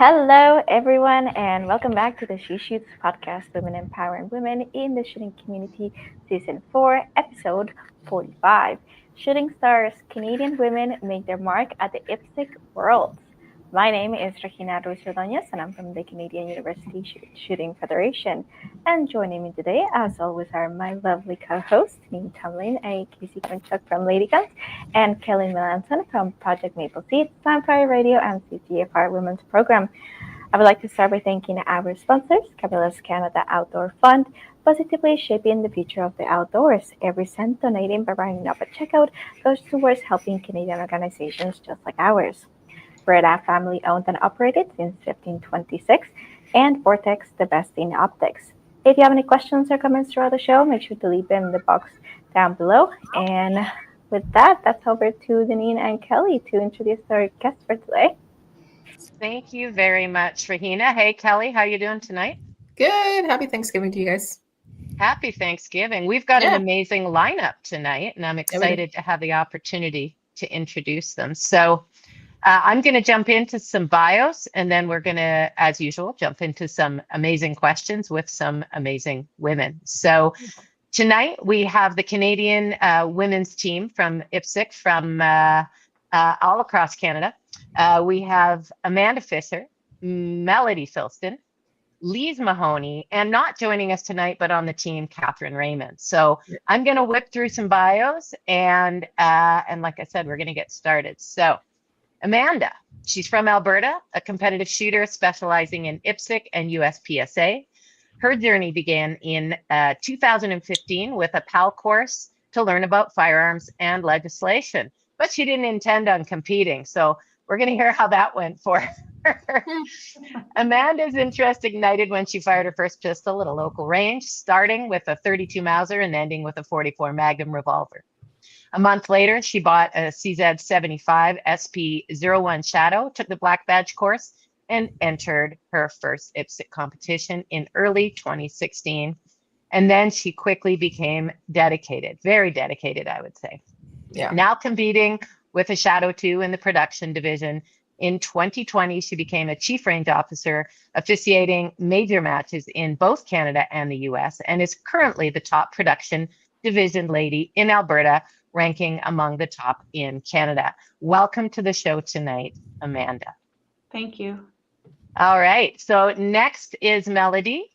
Hello, everyone, and welcome back to the She Shoots podcast, Women Empowering Women in the Shooting Community, Season 4, Episode 45. Shooting stars, Canadian women make their mark at the IPSC Worlds. My name is Regina Ruiz Ordonez, and I'm from the Canadian University Shooting Federation. And joining me today, as always, are my lovely co-hosts, Nene Tomlin and Casey Kunchuk from Lady Guns, and Kelly Melanson from Project Maple Seed, Vampire Radio, and CCFR Women's Program. I would like to start by thanking our sponsors, Cabela's Canada Outdoor Fund, positively shaping the future of the outdoors. Every cent donated by rounding up at checkout goes towards helping Canadian organizations just like ours. Breda, family owned and operated since 1526, and Vortex, the best in optics. If you have any questions or comments throughout the show, make sure to leave them in the box down below. And with that, that's over to Deneen and Kelly to introduce our guest for today. Thank you very much, Regina. Hey, Kelly, how you doing tonight? Good. Happy Thanksgiving to you guys. Happy Thanksgiving. We've got an amazing lineup tonight, and I'm excited to have the opportunity to introduce them. So I'm going to jump into some bios, and then we're going to, as usual, jump into some amazing questions with some amazing women. So tonight we have the Canadian women's team from IPSC from all across Canada. We have Amanda Fisher, Melody Philistin, Lise Mahoney, and not joining us tonight, but on the team, Catherine Raymond. So I'm going to whip through some bios, and like I said, we're going to get started. So Amanda, she's from Alberta, a competitive shooter specializing in IPSC and USPSA. Her journey began in 2015 with a PAL course to learn about firearms and legislation, but she didn't intend on competing. So we're going to hear how that went for her. Amanda's interest ignited when she fired her first pistol at a local range, starting with a 32 Mauser and ending with a 44 Magnum revolver. A month later, she bought a CZ75 SP01 Shadow, took the black badge course, and entered her first IPSC competition in early 2016. And then she quickly became dedicated, very dedicated, I would say. Yeah. Now competing with a Shadow 2 in the production division. In 2020, she became a chief range officer, officiating major matches in both Canada and the US, and is currently the top production division lady in Alberta, ranking among the top in Canada. Welcome to the show tonight, Amanda. Thank you. All right, so next is Melody.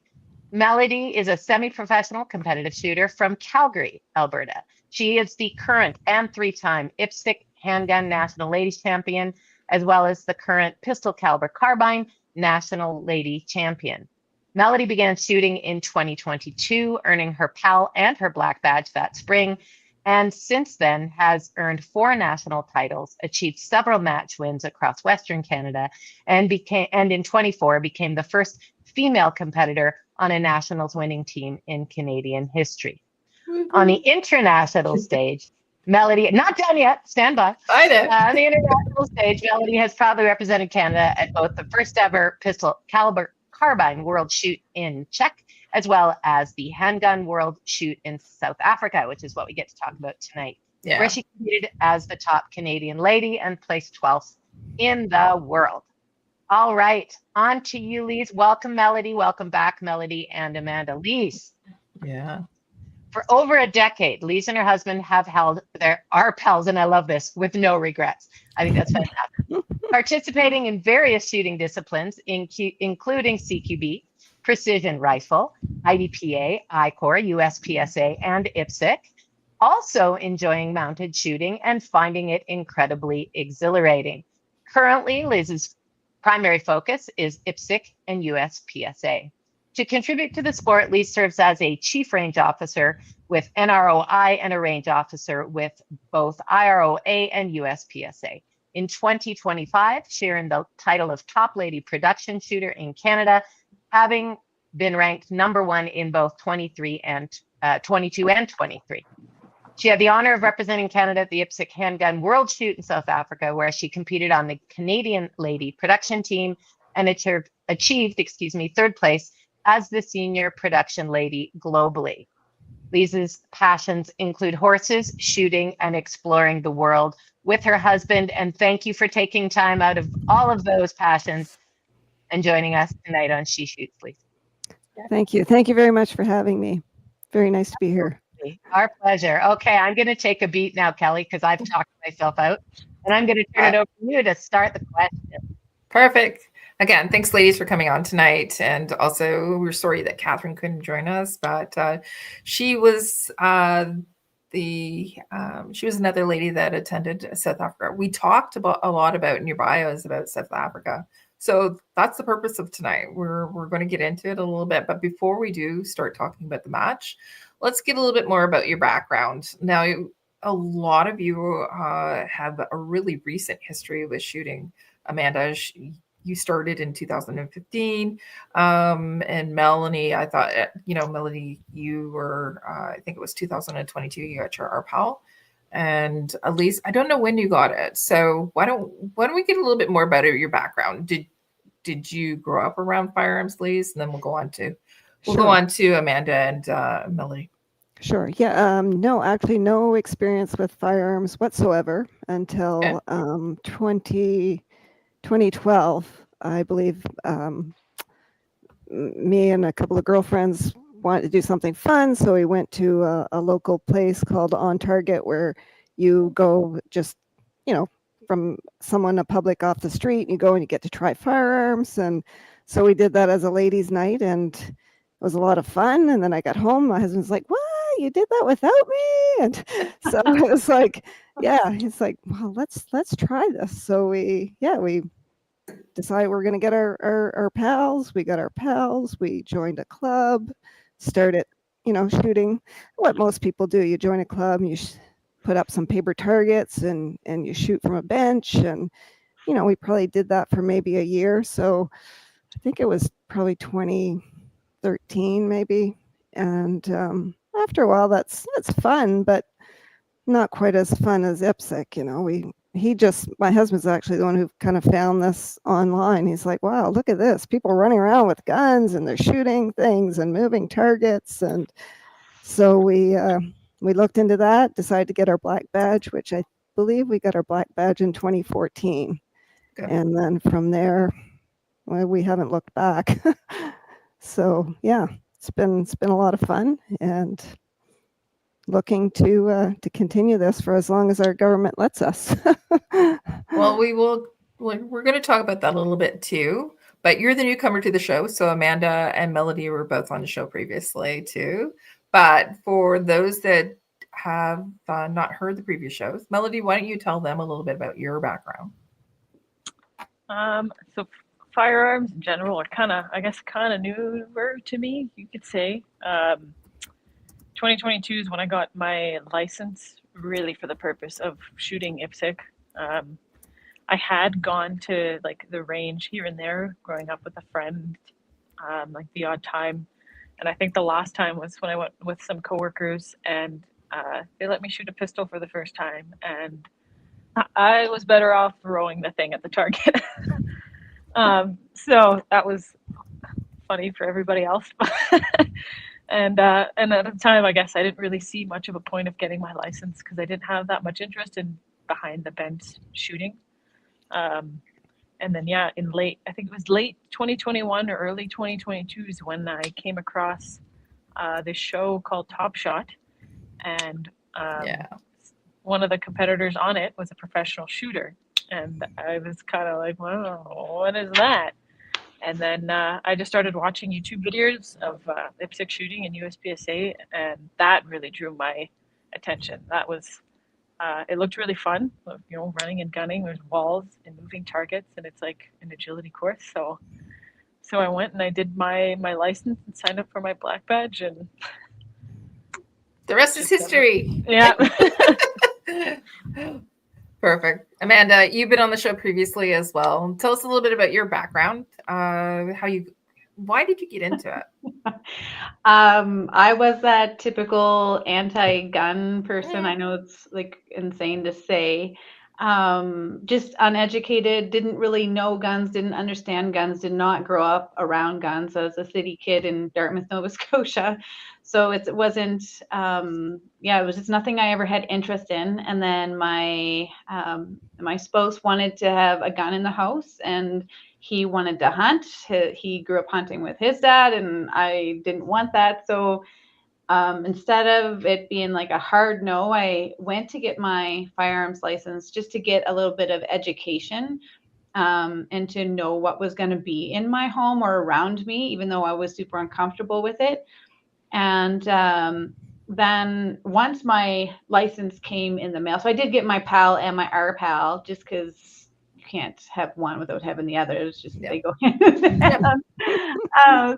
Melody is a semi-professional competitive shooter from Calgary, Alberta. She is the current and three-time IPSC Handgun National Ladies Champion, as well as the current Pistol Caliber Carbine National Lady Champion. Melody began shooting in 2022, earning her PAL and her black badge that spring, and since then has earned 4 national titles, achieved several match wins across Western Canada, and in 24 became the first female competitor on a nationals winning team in Canadian history. Mm-hmm. On the international stage, Melody, not done yet, stand by. I know. On the international stage, Melody has proudly represented Canada at both the first ever Pistol Caliber Carbine World Shoot in Czech, as well as the Handgun World Shoot in South Africa, which is what we get to talk about tonight, where she competed as the top Canadian lady and placed 12th in the world. All right, on to you, Lise. Welcome, Melody. Welcome back, Melody and Amanda. Lise. Yeah. For over a decade, Lise and her husband have held their RPELs, and I love this, with no regrets. I think that's fantastic. Participating in various shooting disciplines, including CQB, precision rifle, IDPA, I-Corps, USPSA, and IPSC. Also enjoying mounted shooting and finding it incredibly exhilarating. Currently, Lise's primary focus is IPSC and USPSA. To contribute to the sport, Lise serves as a chief range officer with NROI and a range officer with both IROA and USPSA. In 2025, she earned the title of Top Lady Production Shooter in Canada, having been ranked number 1 in both 22 and 23. She had the honor of representing Canada at the IPSC Handgun World Shoot in South Africa, where she competed on the Canadian Lady production team and achieved 3rd place as the senior production lady globally. Lise's passions include horses, shooting, and exploring the world with her husband. And thank you for taking time out of all of those passions and joining us tonight on She Shoots, Lise. Thank you. Thank you very much for having me. Very nice to be here. Our pleasure. Okay, I'm going to take a beat now, Kelly, because I've talked myself out. And I'm going to turn it over to you to start the question. Perfect. Again, thanks, ladies, for coming on tonight. And also, we're sorry that Catherine couldn't join us, but she was she was another lady that attended South Africa. We talked about a lot about in your bios about South Africa. So that's the purpose of tonight. We're going to get into it a little bit, but before we do start talking about the match, let's get a little bit more about your background. Now, a lot of you have a really recent history with shooting. Amanda, you started in 2015, and Melanie, I thought, Melanie, you were, I think it was 2022, you got your RPAL. And Lise, I don't know when you got it. So why don't we get a little bit more about your background? Did you grow up around firearms, Lise? And then we'll go on to Amanda and Melanie. Sure. Yeah. No, actually, no experience with firearms whatsoever until 2012, I believe. Me and a couple of girlfriends wanted to do something fun, so we went to a local place called On Target, where you go just, from someone, a public off the street, you go and you get to try firearms. And so we did that as a ladies' night, and it was a lot of fun. And then I got home, my husband's like, "What? You did that without me?" And so it was like, yeah, he's like, "Well, let's try this." So we decided we're going to get our pals. We got our pals. We joined a club, started, shooting. What most people do, you join a club, you put up some paper targets and you shoot from a bench. And, we probably did that for maybe a year. So I think it was probably 2013 maybe. And after a while, that's fun, but not quite as fun as IPSC. My husband's actually the one who kind of found this online. He's like, wow, look at this. People running around with guns and they're shooting things and moving targets. And so we looked into that, decided to get our black badge, which I believe we got our black badge in 2014. Okay. And then from there, we haven't looked back. So yeah, it's been a lot of fun, and looking to continue this for as long as our government lets us. Well, we're going to talk about that a little bit too, but you're the newcomer to the show. So Amanda and Melody were both on the show previously too. But for those that have not heard the previous shows, Melody, why don't you tell them a little bit about your background? So firearms in general are kind of newer to me, you could say. 2022 is when I got my license, really for the purpose of shooting IPSC. I had gone to the range here and there growing up with a friend, the odd time. And I think the last time was when I went with some coworkers, and they let me shoot a pistol for the first time. And I was better off throwing the thing at the target. So that was funny for everybody else. And at the time, I guess I didn't really see much of a point of getting my license because I didn't have that much interest in behind the bench shooting. And then, I think it was late 2021 or early 2022 is when I came across this show called Top Shot. And one of the competitors on it was a professional shooter. And I was kind of like, wow, what is that? And then I just started watching YouTube videos of IPSC shooting and USPSA, and that really drew my attention. That was, it looked really fun, running and gunning. There's walls and moving targets, and it's like an agility course. So I went and I did my license and signed up for my black badge, and the rest is history. Yeah. Perfect. Amanda, you've been on the show previously as well. Tell us a little bit about your background. Why did you get into it? I was that typical anti-gun person. I know it's insane to say. Just uneducated, didn't really know guns, didn't understand guns, did not grow up around guns. I was a city kid in Dartmouth, Nova Scotia. So it wasn't, it was just nothing I ever had interest in. And then my spouse wanted to have a gun in the house, and he wanted to hunt. He grew up hunting with his dad, and I didn't want that. So instead of it being like a hard no, I went to get my firearms license just to get a little bit of education and to know what was going to be in my home or around me, even though I was super uncomfortable with it. And then once my license came in the mail, so I did get my PAL and my RPAL just because you can't have one without having the other. It's just they go hand in hand.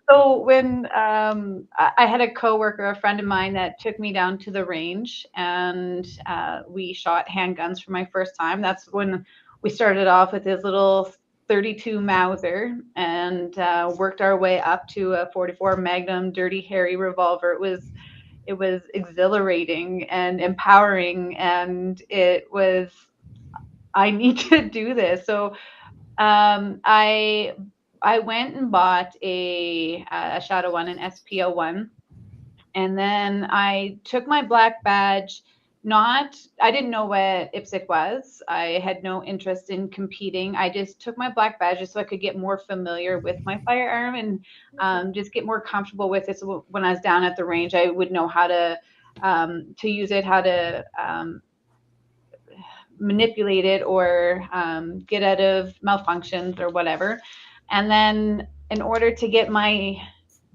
So when I had a coworker, a friend of mine, that took me down to the range, and we shot handguns for my first time. That's when we started off with this little 32 Mauser and worked our way up to a 44 Magnum Dirty Harry revolver. It was exhilarating and empowering, and it was, I need to do this. So I went and bought a Shadow 1, an SPO 1, and then I took my black badge. I didn't know what IPSC was. I had no interest in competing. I just took my black badge just so I could get more familiar with my firearm and just get more comfortable with it. So when I was down at the range, I would know how to use it, how to manipulate it or get out of malfunctions or whatever. And then in order to get my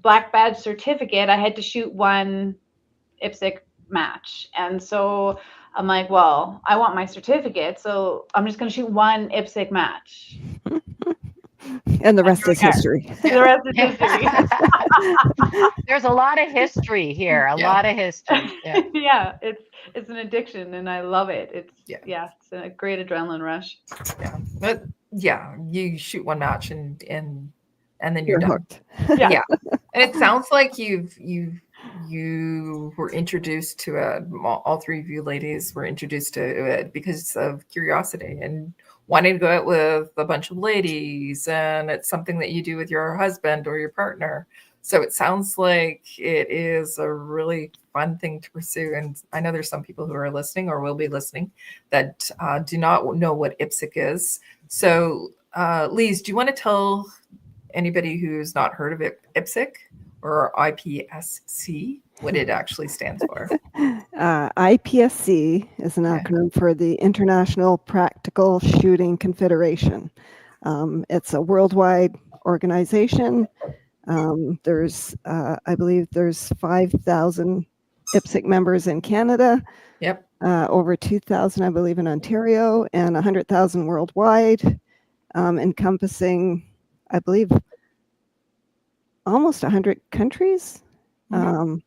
black badge certificate, I had to shoot one IPSC match. And so I'm like, well, I want my certificate, so I'm just going to shoot one IPSC match. And the rest is history. The rest is history. There's a lot of history here. A lot of history. Yeah. Yeah, it's an addiction, and I love it. It's a great adrenaline rush. Yeah, but you shoot one match and then you're done. Hooked. Yeah. And it sounds like you were introduced to it. All three of you ladies were introduced to it because of curiosity and wanting to go out with a bunch of ladies, and it's something that you do with your husband or your partner. So it sounds like it is a really fun thing to pursue. And I know there's some people who are listening or will be listening that do not know what IPSC is. So Lise, do you want to tell anybody who's not heard of it, IPSC or IPSC, what it actually stands for? IPSC is an acronym for the International Practical Shooting Confederation. It's a worldwide organization. There's, I believe there's 5,000 IPSC members in Canada. Yep. Over 2,000, I believe, in Ontario, and 100,000 worldwide, encompassing, I believe, almost 100 countries. So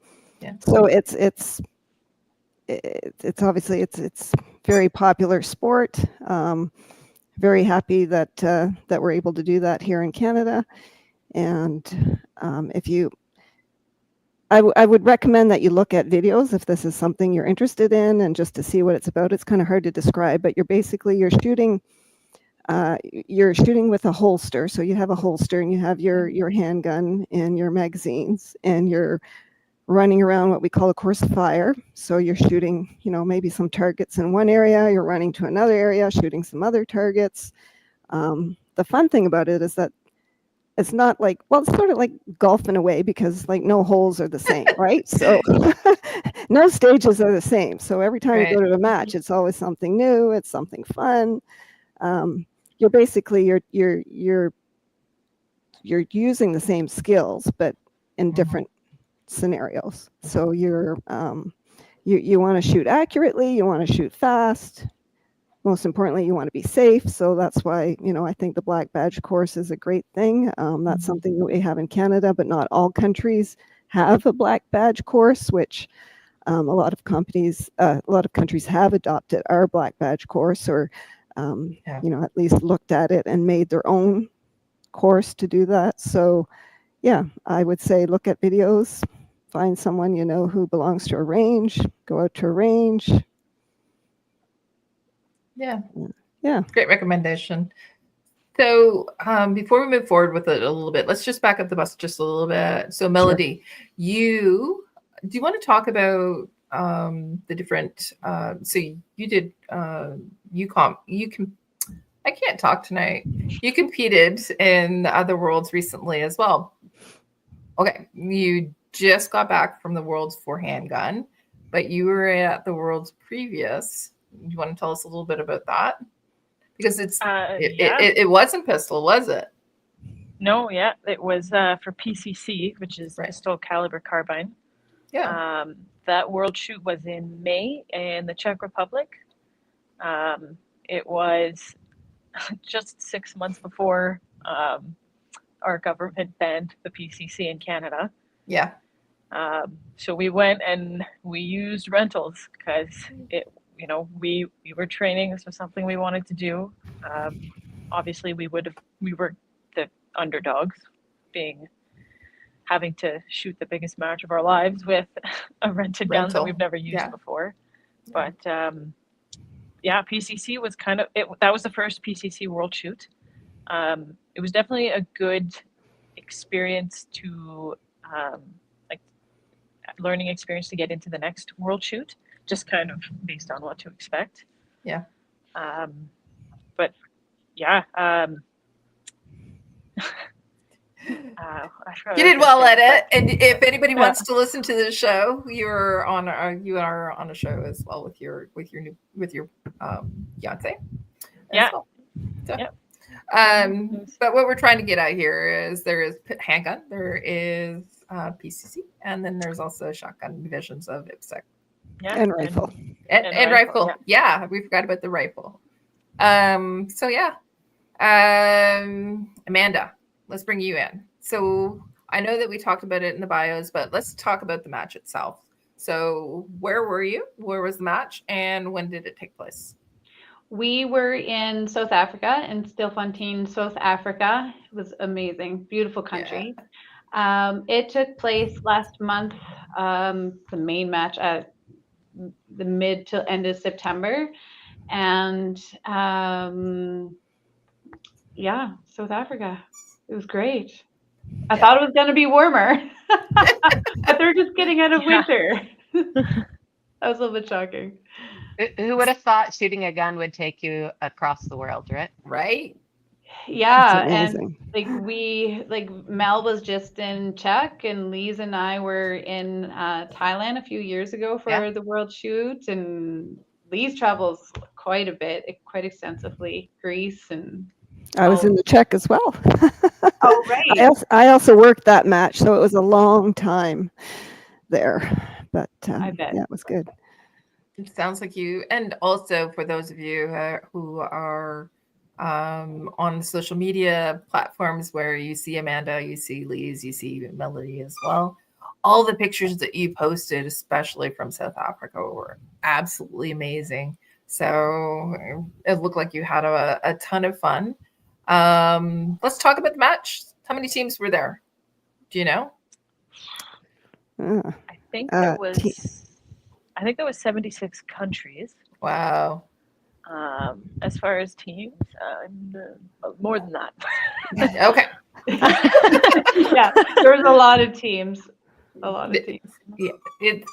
it's obviously it's very popular sport. Very happy that that we're able to do that here in Canada. And I would recommend that you look at videos if this is something you're interested in, and just to see what it's about. It's kind of hard to describe, but you're shooting with a holster. So you have a holster and you have your handgun and your magazines, and you're running around what we call a course of fire. So you're shooting, maybe some targets in one area, you're running to another area, shooting some other targets. The fun thing about it is that it's not like, well, it's sort of like golf in a way, because like no holes are the same, right? So no stages are the same. So every time you go to a match, it's always something new. It's something fun. You're basically, you're using the same skills, but in different scenarios. So you want to shoot accurately, you want to shoot fast. Most importantly, you want to be safe. So that's why, I think the black badge course is a great thing. That's something that we have in Canada, but not all countries have a black badge course, which a lot of countries have adopted our black badge course, or at least looked at it and made their own course to do that. So yeah, I would say look at videos, find someone who belongs to a range, go out to a range. Yeah. Great recommendation. So before we move forward with it a little bit, let's just back up the bus just a little bit. So Melody, do you want to talk about the different, so you did, I I can't talk tonight. You competed in the other worlds recently as well. Okay, you just got back from the worlds for handgun, but you were at the worlds previous. You want to tell us a little bit about that? Because it wasn't pistol, was it? No, yeah, it was for PCC, which is pistol caliber carbine. Yeah. That world shoot was in May in the Czech Republic. It was just 6 months before our government banned the PCC in Canada. Yeah. So we went and we used rentals because we were training. This was something we wanted to do. Obviously, we were the underdogs, having to shoot the biggest match of our lives with a rented gun that we've never used before. But PCC was that was the first PCC world shoot. It was definitely a good experience to learning experience to get into the next world shoot, just kind of based on what to expect. Yeah. But yeah. You did well at it, and if anybody wants to listen to the show, you are on a show as well with your fiance. Yeah. Well. So, but what we're trying to get at here is there is handgun, there is PCC, and then there's also shotgun divisions of IPSC. Yeah, and rifle. And rifle. Yeah, we forgot about the rifle. So yeah, Amanda, let's bring you in. So I know that we talked about it in the bios, but let's talk about the match itself. So where were you? Where was the match? And when did it take place? We were in South Africa, in Stilfontein, South Africa. It was amazing. Beautiful country. Yeah. It took place last month, the main match at the mid to end of September. And South Africa. It was great. I thought it was going to be warmer, but they're just getting out of winter. That was a little bit shocking. Who would have thought shooting a gun would take you across the world, right? Right. Yeah, and Mel was just in Czech, and Lise and I were in Thailand a few years ago for the world shoot, and Lise travels quite a bit, quite extensively, Greece and. I was in the Czech as well. Oh, right. I also worked that match, so it was a long time there. But I bet. Yeah, it was good. It sounds like you, and also for those of you who are on social media platforms where you see Amanda, you see Lise, you see Melody as well. All the pictures that you posted, especially from South Africa, were absolutely amazing. So it looked like you had a ton of fun. Let's talk about the match. How many teams were there? Do you know? I think there was 76 countries. Wow. As far as teams, more than that. Okay. Yeah, there was a lot of teams. Yeah,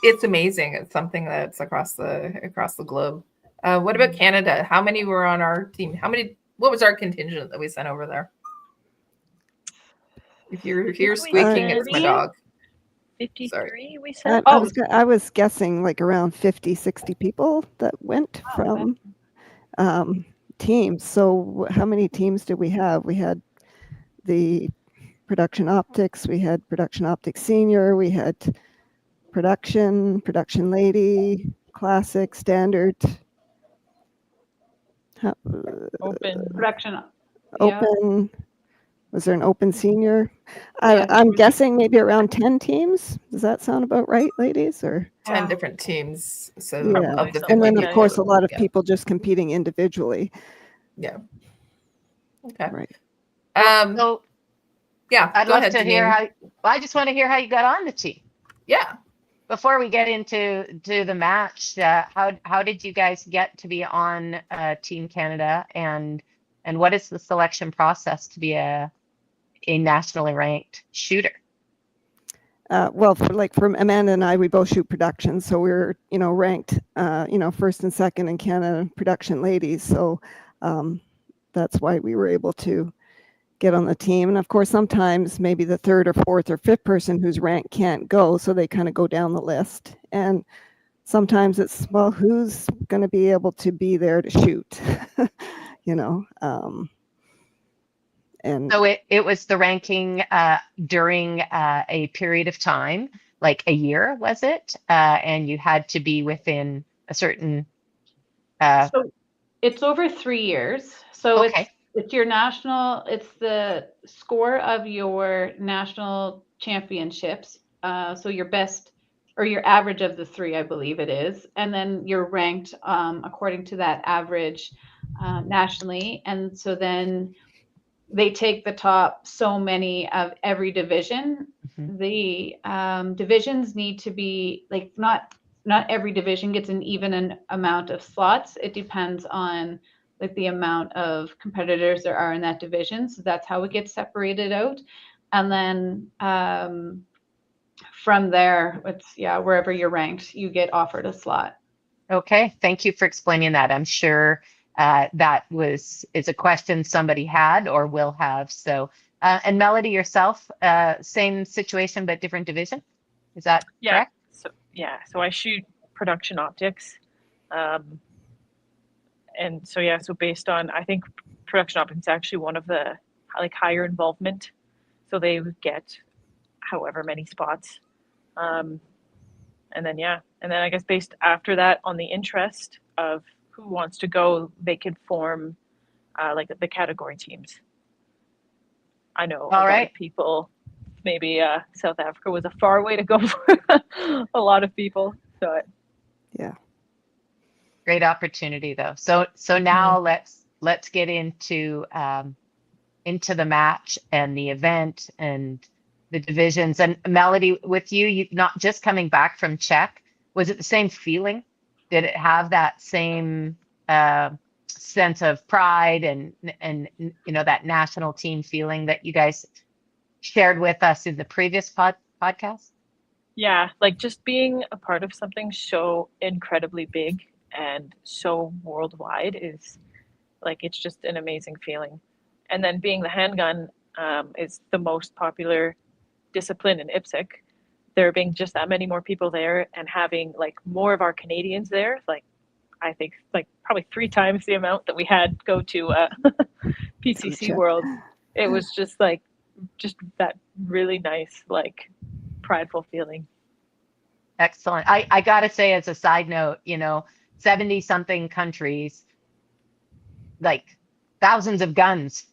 it's amazing. It's something that's across the globe. What about Canada? How many were on our team? What was our contingent that we sent over there? If you're here squeaking, it's my dog. 53, Sorry. we said. I was guessing like around 50, 60 people that went from teams. So how many teams did we have? We had the production optics, we had production optics senior, we had production lady, classic, standard. Open. Production. Open. Was there an open senior? I'm guessing maybe around 10 teams. Does that sound about right, ladies? Or 10 different teams. So yeah. And then of course a lot of people just competing individually. Yeah. Okay. Right. So yeah, I'd love to hear I just want to hear how you got on the team. Yeah. Before we get into the match, how did you guys get to be on Team Canada, and what is the selection process to be a nationally ranked shooter? Well, for Amanda and I, we both shoot production, so we're first and second in Canada production ladies. So that's why we were able to get on the team. And of course, sometimes maybe the third or fourth or fifth person whose rank can't go, so they kind of go down the list. And sometimes it's, well, who's going to be able to be there to shoot? And so it was the ranking during a period of time, like a year, was it? And you had to be within a certain. So it's over 3 years. So Okay. it's your national. It's the score of your national championships. So your best or your average of the 3, I believe it is, and then you're ranked according to that average nationally. And so then they take the top so many of every division. Mhm. The divisions need to be like not every division gets an even amount of slots. It depends on like the amount of competitors there are in that division. So that's how it gets separated out. And then from there, it's wherever you're ranked, you get offered a slot. Okay, thank you for explaining that. I'm sure that is a question somebody had or will have. So, and Melody, yourself, same situation but different division. Is that correct? So I shoot production optics, and so based on, I think production optics is actually one of the like higher involvement, so they would get however many spots, and then I guess based after that on the interest of who wants to go, they could form like the category teams. I know a lot of people, maybe South Africa was a far way to go for a lot of people. So yeah, great opportunity though. So now let's get into the match and the event and the divisions. And Melody, with you not just coming back from Czech, was it the same feeling? Did it have that same sense of pride and that national team feeling that you guys shared with us in the previous podcast? Yeah, like just being a part of something so incredibly big and so worldwide is like, it's just an amazing feeling. And then being the handgun is the most popular discipline in IPSC. There being just that many more people there and having like more of our Canadians there, like I think like probably 3 times the amount that we had go to PCC World. It was just that really nice, like prideful feeling. Excellent. I gotta say, as a side note, 70 something countries, like thousands of guns,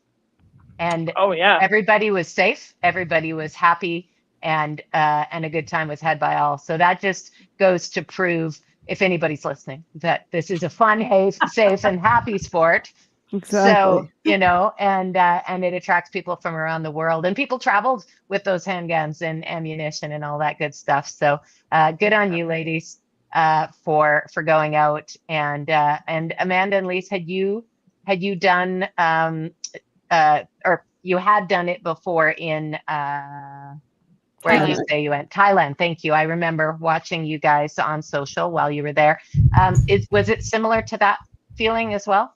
and everybody was safe, everybody was happy, and a good time was had by all. So that just goes to prove, if anybody's listening, that this is a fun, safe, and happy sport. exactly. So, and it attracts people from around the world, and people traveled with those handguns and ammunition and all that good stuff. So good on you, ladies, for going out. And Amanda and Lise, had you done or you had done it before in where did you say you went? Thailand. Thank you. I remember watching you guys on social while you were there. Was it similar to that feeling as well?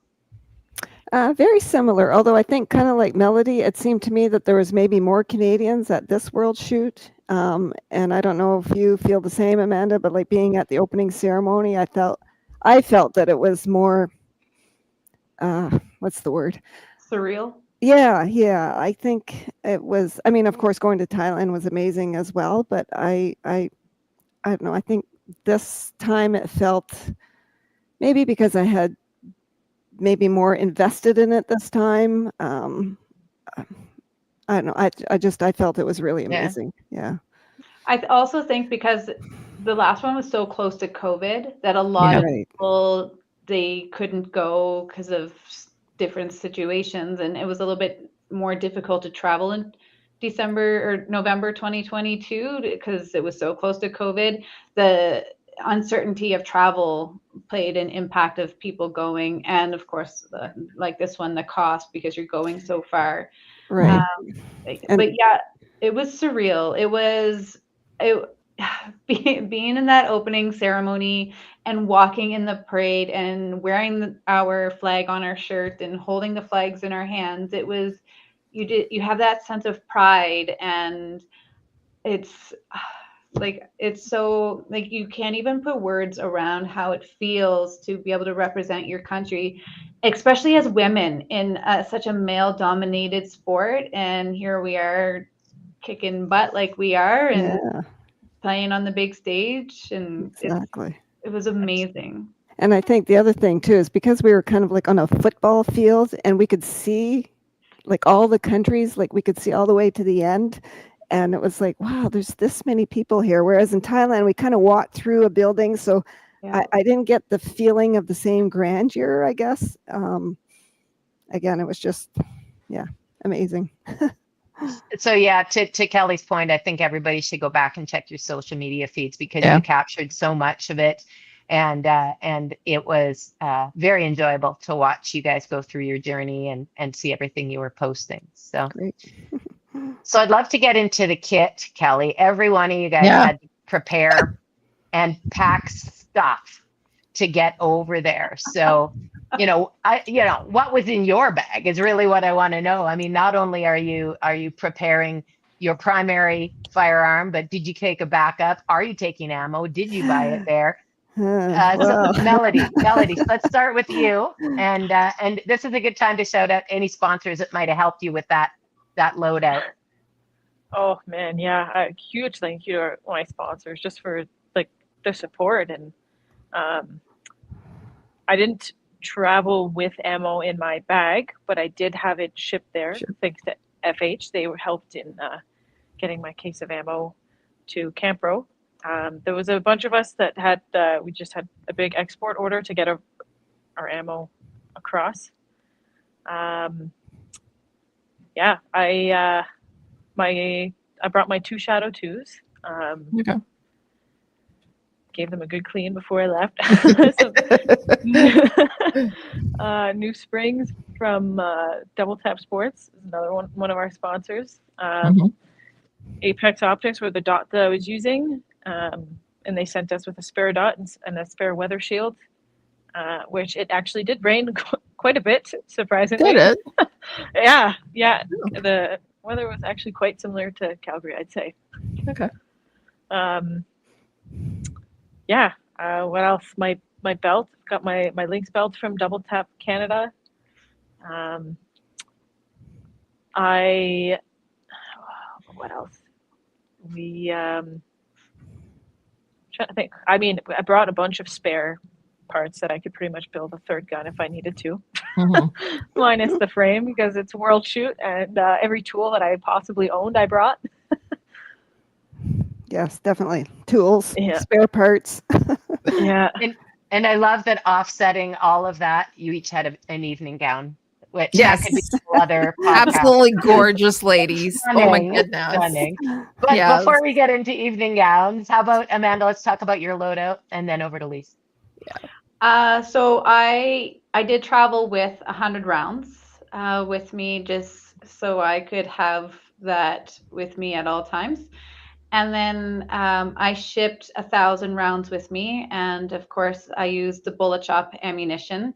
Very similar, although I think kind of like Melody, it seemed to me that there was maybe more Canadians at this World Shoot. And I don't know if you feel the same, Amanda, but like being at the opening ceremony, I felt that it was more, what's the word? Surreal. Yeah. I think it was, I mean, of course, going to Thailand was amazing as well, but I don't know. I think this time it felt, maybe because I had maybe more invested in it this time. I don't know. I felt it was really amazing. Yeah. I also think because the last one was so close to COVID that a lot of people, they couldn't go because of different situations, and it was a little bit more difficult to travel in December or November 2022 because it was so close to COVID. The uncertainty of travel played an impact of people going, and of course, like this one, the cost because you're going so far. Right. But yeah, it was surreal. being in that opening ceremony and walking in the parade and wearing our flag on our shirt and holding the flags in our hands, it was, you have that sense of pride, and it's like, it's so, like, you can't even put words around how it feels to be able to represent your country, especially as women in such a male dominated sport. And here we are kicking butt like we are, and Yeah, playing on the big stage, and exactly. it was amazing. And I think the other thing too is because we were kind of like on a football field and we could see like all the countries, like we could see all the way to the end. And it was like, wow, there's this many people here. Whereas in Thailand, we kind of walked through a building. So Yeah. I didn't get the feeling of the same grandeur, I guess. Again, it was just, yeah, amazing. So yeah, to Kelly's point, I think everybody should go back and check your social media feeds, because Yeah. you captured so much of it, and it was very enjoyable to watch you guys go through your journey and see everything you were posting. So Great. so I'd love to get into the kit, Kelly. Every one of you guys Yeah. had to prepare and pack stuff to get over there. So what was in your bag is really what I want to know. I mean, not only are you preparing your primary firearm, but did you take a backup? Are you taking ammo? Did you buy it there? Well, So Melody, let's start with you. And this is a good time to shout out any sponsors that might have helped you with that loadout. Oh man, yeah, a huge thank you to my sponsors just for like the support. And I didn't travel with ammo in my bag, but I did have it shipped there. Sure. Thanks to FH, they helped in getting my case of ammo to Camp Row. There was a bunch of us that had we just had a big export order to get our ammo across. Yeah, I brought my 2 Shadow 2s. Okay. Gave them a good clean before I left. New springs from Double Tap Sports is another one of our sponsors. Mhm. Apex Optics were the dot that I was using, and they sent us with a spare dot and a spare weather shield, which it actually did rain quite a bit, surprisingly. Did it? Yeah. The weather was actually quite similar to Calgary, I'd say. Okay. Yeah. What else? My belt. Got my Lynx belt from Double Tap Canada. What else? We trying to think. I mean, I brought a bunch of spare parts that I could pretty much build a third gun if I needed to, Mhm. minus the frame, because it's World Shoot, and every tool that I possibly owned, I brought. yes, definitely. Tools, Yeah. spare parts. Yeah. And I love that, offsetting all of that, you each had an evening gown, which Yes. that could be a whole other podcast. Absolutely gorgeous ladies. Oh my Stunning, goodness. stunning. But Yes. before we get into evening gowns, how about Amanda? Let's talk about your loadout, and then over to Lise. So I did travel with 100 rounds with me, just so I could have that with me at all times. And then I shipped 1,000 rounds with me, and of course I used the bullet shop ammunition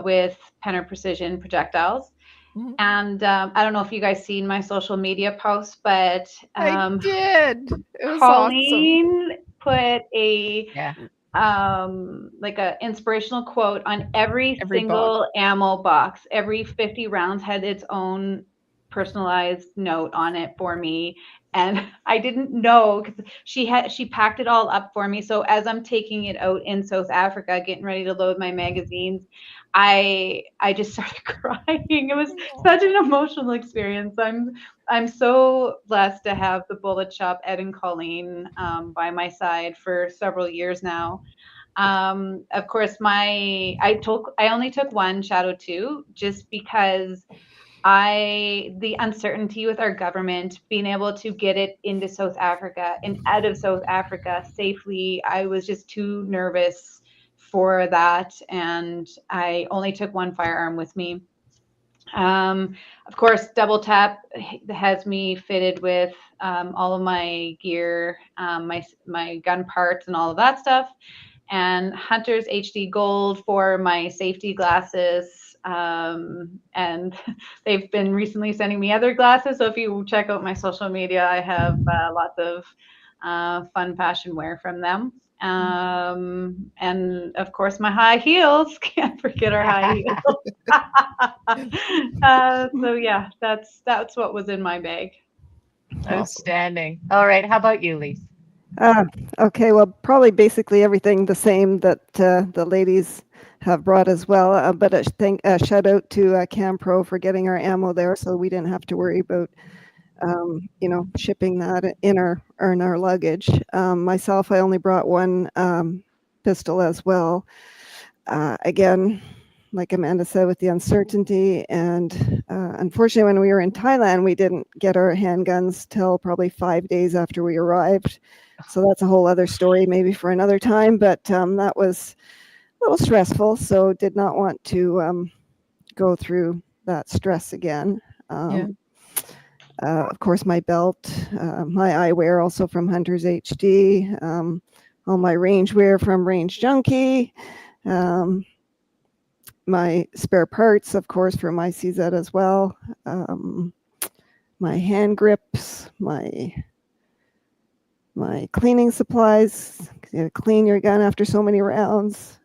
with Penner Precision projectiles. Mhm. And I don't know if you guys seen my social media posts, but I did. It was Colleen put a Yeah. like a inspirational quote on every Every single ammo box. Every 50 rounds had its own personalized note on it for me, and I didn't know, because she packed it all up for me. So as I'm taking it out in South Africa, getting ready to load my magazines, I just started crying. It was such an emotional experience. I'm so blessed to have the bullet shop, Ed and Colleen, by my side for several years now. Of course, I only took 1 Shadow 2 just because the uncertainty with our government, being able to get it into South Africa and out of South Africa safely, I was just too nervous for that, and I only took 1 firearm with me. Of course, Double Tap has me fitted with all of my gear, my gun parts and all of that stuff. And Hunter's HD Gold for my safety glasses. And they've been recently sending me other glasses. So if you check out my social media, I have lots of fun fashion wear from them. And of course, my high heels. Can't forget our high heels. So yeah, that's what was in my bag. Outstanding. All right. How about you, Lise? Okay, well, probably basically everything the same that the ladies have brought as well. But a shout out to CamPro for getting our ammo there, so we didn't have to worry about shipping that in our luggage. Myself, I only brought one pistol as well. Again, like Amanda said, with the uncertainty, and unfortunately, when we were in Thailand, we didn't get our handguns till probably 5 days after we arrived. So that's a whole other story, maybe for another time. But that was a little stressful, so did not want to go through that stress again. Of course, my belt, my eyewear also from Hunter's HD, all my range wear from Range Junkie, my spare parts, of course, for my CZ as well, my hand grips, my cleaning supplies, you know, clean your gun after so many rounds.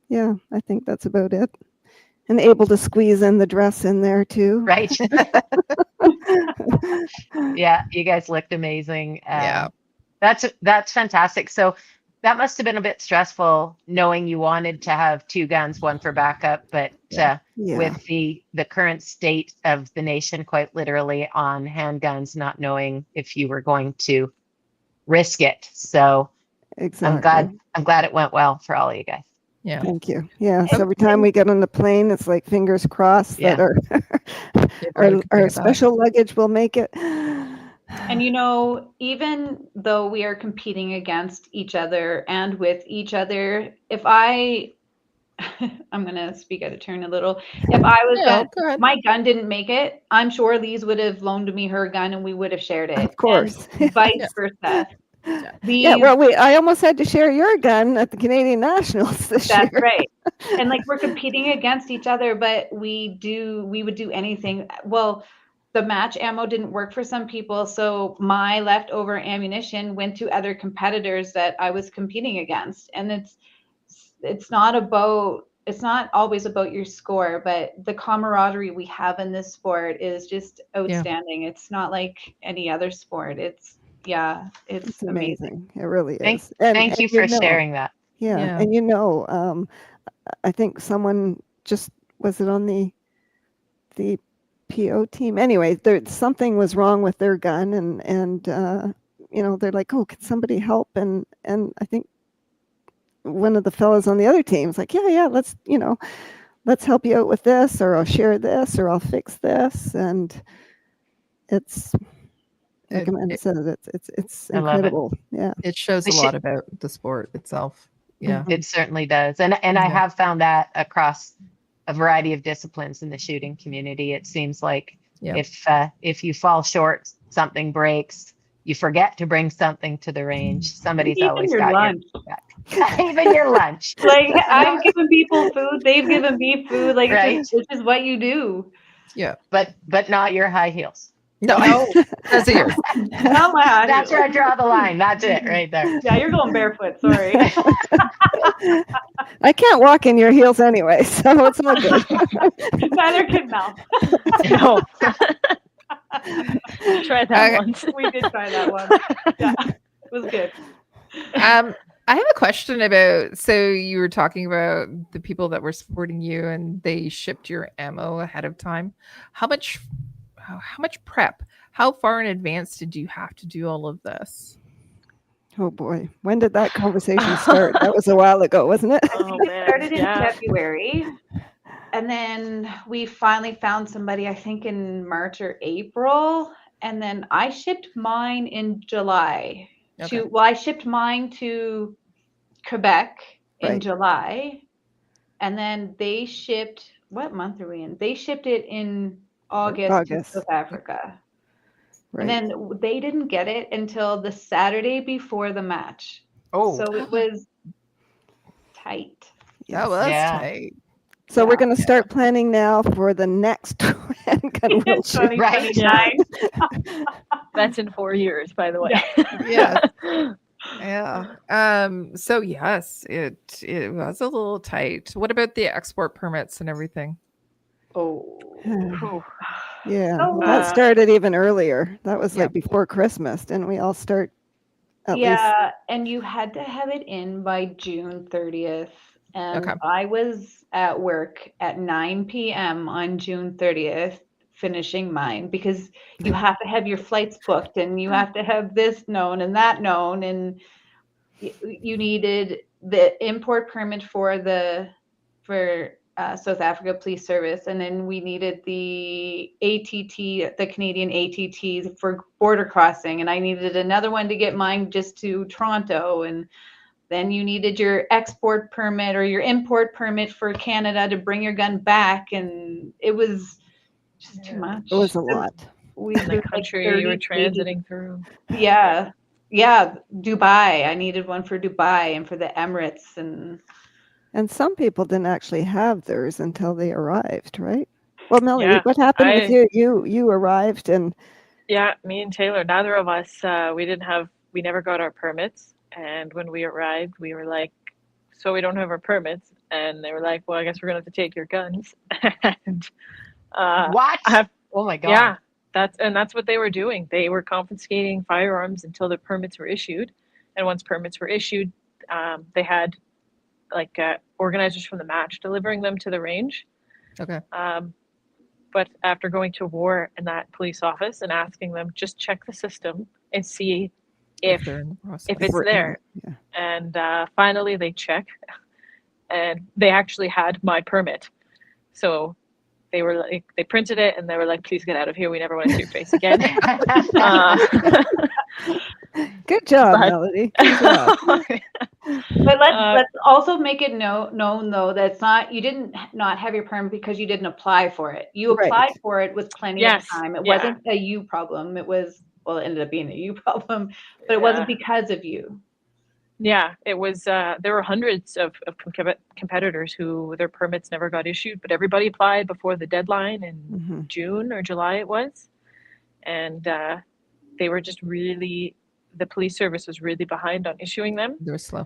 Yeah, I think that's about it. And able to squeeze in the dress in there too. Right. Yeah, you guys looked amazing. Yeah. That's fantastic. So that must have been a bit stressful knowing you wanted to have two guns, one for backup, but with the current state of the nation, quite literally on handguns, not knowing if you were going to risk it. So exactly. I'm glad it went well for all of you guys. Yeah. Thank you. Yeah. So every time we get on the plane, it's like fingers crossed that our special luggage will make it. And even though we are competing against each other and with each other, if I'm going to speak out of turn a little. If I was my gun didn't make it, I'm sure Lise would have loaned me her gun and we would have shared it. Of course. And vice versa. I almost had to share your gun at the Canadian Nationals this year. That's right. And like we're competing against each other, but we would do anything. Well, the match ammo didn't work for some people, so my leftover ammunition went to other competitors that I was competing against. And it's not always about your score, but the camaraderie we have in this sport is just outstanding. It's not like any other sport. It's amazing. It really is. Thank you for sharing that. Yeah. And I think someone was it on the PO team? Anyway, something was wrong with their gun, and they're like, oh, can somebody help? And I think one of the fellows on the other team was like, yeah, let's help you out with this, or I'll share this, or I'll fix this. And it's, like Amanda said, it's incredible. Yeah. It shows a lot about the sport itself. Yeah. It certainly does. And I have found that across a variety of disciplines in the shooting community. It seems like if you fall short, something breaks, you forget to bring something to the range, somebody's even always your got lunch. your back. Even your lunch. Like I've given people food, they've given me food. Like this is what you do. Yeah. But not your high heels. No. That's yours. Not my high That's heels. where I draw the line. That's it right there. Yeah, you're going barefoot. Sorry. I can't walk in your heels anyway, so it's all good. Neither can Mel. No. Try that once. We did try that one. Yeah, it was good. I have a question about, so you were talking about the people that were supporting you and they shipped your ammo ahead of time. How much prep? How far in advance did you have to do all of this? Oh boy, when did that conversation start? That was a while ago, wasn't it? Oh, It started in February. And then we finally found somebody, I think in March or April. And then I shipped mine in July. I shipped mine to Quebec in July. And then they shipped what month are we in? They shipped it in August August. to South Africa. Right. And then they didn't get it until the Saturday before the match. Oh, So it was tight. That was Yeah. tight. So we're Yeah. going to start planning now for the next Handgun World Shoot. 2029. That's in 4 years, by the way. Yeah. Yeah. So yes, it was a little tight. What about the export permits and everything? Oh. Yeah, So, that started even earlier. That was Yeah. like before Christmas. Didn't we all start at least? yeah, and you had to have it in by June 30th. And Okay. I was at work at 9 p.m. on June 30th finishing mine because you have to have your flights booked and you have to have this known and that known, and you needed the import permit for South Africa Police Service, and then we needed the ATT, the Canadian ATTs for border crossing, and I needed another one to get mine just to Toronto, and then you needed your export permit or your import permit for Canada to bring your gun back, and it was just too much. It was a lot. The country you were transiting through. Yeah. Yeah, Dubai. I needed one for Dubai and for the Emirates, And some people didn't actually have theirs until they arrived, right? Well, Melanie, Yeah, what happened with you? You arrived and Yeah, me and Taylor, neither of us, we never got our permits. And when we arrived, we were like, so we don't have our permits. And they were like, well, I guess we're going to have to take your guns. And what? Oh my God. yeah, that's what they were doing. They were confiscating firearms until the permits were issued. And once permits were issued, they had like organizers from the match delivering them to the range. Okay. But after going to war in that police office and asking them, just check the system and see if they're in the process. it's we're- there. yeah. And finally they check, and they actually had my permit. So they were like, they printed it and they were like, please get out of here. We never want to see your face again. Good job, But- Melody. Good job. But let's also make it known though that it's not, you didn't not have your permit because you didn't apply for it. You Right. applied for it with plenty Yes, of time. It yeah. wasn't a you problem. It was, well, it ended up being a you problem, but it wasn't because of you. Yeah, it was. There were hundreds of competitors who their permits never got issued, but everybody applied before the deadline in Mhm. June or July it was, and they were just really. The police service was really behind on issuing them, They were slow.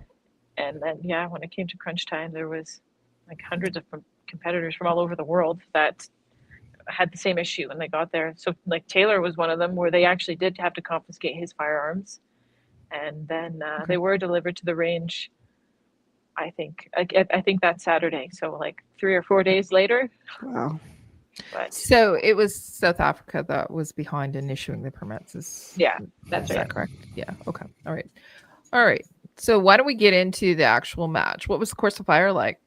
and then when it came to crunch time, there was like hundreds of competitors from all over the world that had the same issue when they got there. So like Taylor was one of them, where they actually did have to confiscate his firearms. And then they were delivered to the range, I think that Saturday. So like 3 or 4 days later. Wow. But So it was South Africa that was behind in issuing the permits. That's Is right. that correct? Yeah. Okay. All right. So why don't we get into the actual match? What was the course of fire like?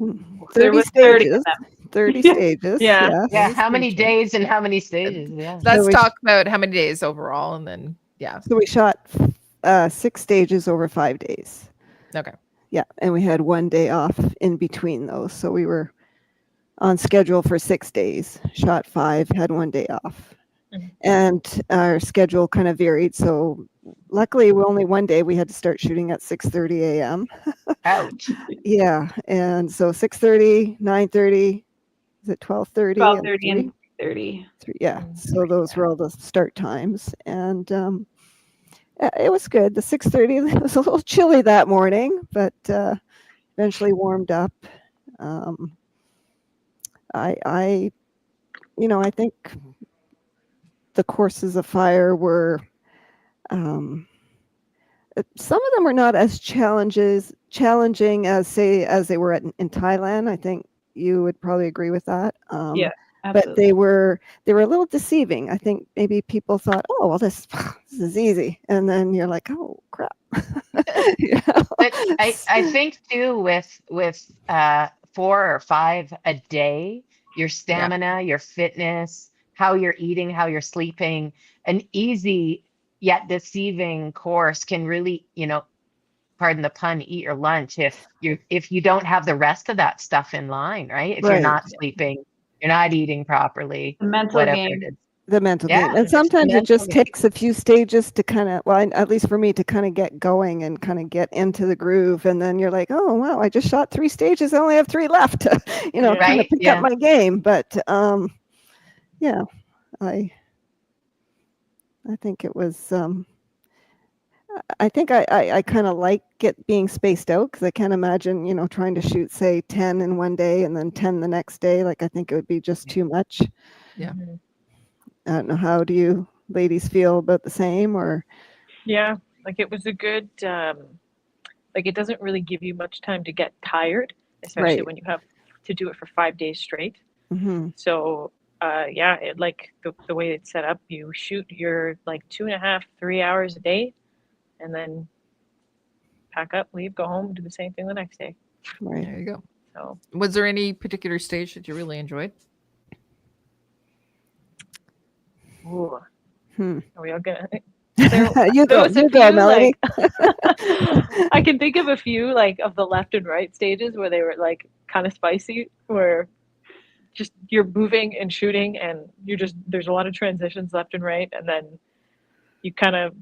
30 30 of stages. them. 30 stages. Yeah. Yeah. How many days and how many stages? Yeah. Let's we- talk about how many days overall, and then So we shot 6 stages over 5 days. Okay. Yeah, and we had 1 day off in between those. So we were on schedule for 6 days, shot 5, had 1 day off. Mhm. And our schedule kind of varied. So luckily, only 1 day we had to start shooting at 6:30 a.m. Ouch. Yeah, and so 6:30, 9:30, is it 12:30? 12:30 and 30. Yeah, so those were all the start times, and it was good. The 6:30 it was a little chilly that morning, but eventually warmed up. I think the courses of fire were some of them were not as challenging as they were in Thailand. I think you would probably agree with that. Yeah. But Absolutely. they were a little deceiving. I think maybe people thought, oh, well, this is easy, and then you're like, oh crap. You know? But I think too with 4 or 5 a day, your stamina, your fitness, how you're eating, how you're sleeping, an easy yet deceiving course can really, pardon the pun, eat your lunch if you don't have the rest of that stuff in line, right? If you're Right. not sleeping, you're not eating properly, The mental whatever game. it is. The mental Yeah, game. And it's the sometimes it mental just game. takes a few stages to kind of, well, at least for me, to kind of get going and kind of get into the groove. And then you're like, oh, wow, I just shot 3 stages. I only have 3 left to, kind of Right, pick yeah. up my game. But yeah, I think it was, I think I kind of like it being spaced out, because I can't imagine, trying to shoot, say, 10 in one day and then 10 the next day. Like, I think it would be just too much. Yeah. Mhm. I don't know. How do you ladies feel about the same, or? Yeah, like it was a good, like it doesn't really give you much time to get tired, especially Right. when you have to do it for 5 days straight. Mm-hmm. So, yeah, it like the way it's set up, you shoot your like 2.5, 3 hours a day, and then pack up, leave, go home, do the same thing the next day. Right. There you go. So, Was there any particular stage that you really enjoyed? ooh, Hmm. are we all gonna? You go, Melody. Like, I can think of a few like of the left and right stages where they were like kind of spicy, where just you're moving and shooting, and there's a lot of transitions left and right, and then you kind of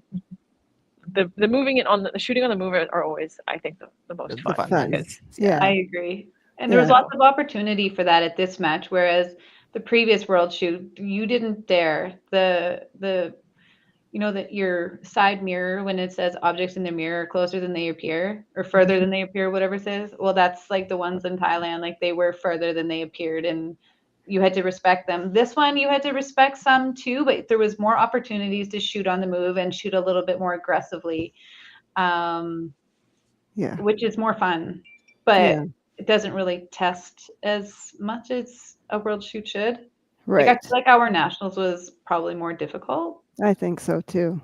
the moving and on the shooting on the move are always, I think, the most The fun. fun because Yeah. I agree. And there was Yeah. lots of opportunity for that at this match, whereas the previous world shoot, you didn't dare. That your side mirror, when it says objects in the mirror are closer than they appear, or further than they appear, whatever it says. Well, that's like the ones in Thailand, like they were further than they appeared, and you had to respect them. This one, you had to respect some too, but there was more opportunities to shoot on the move and shoot a little bit more aggressively, Yeah. which is more fun. But Yeah. it doesn't really test as much as a world shoot should. Right. Like I feel like our nationals was probably more difficult. I think so too.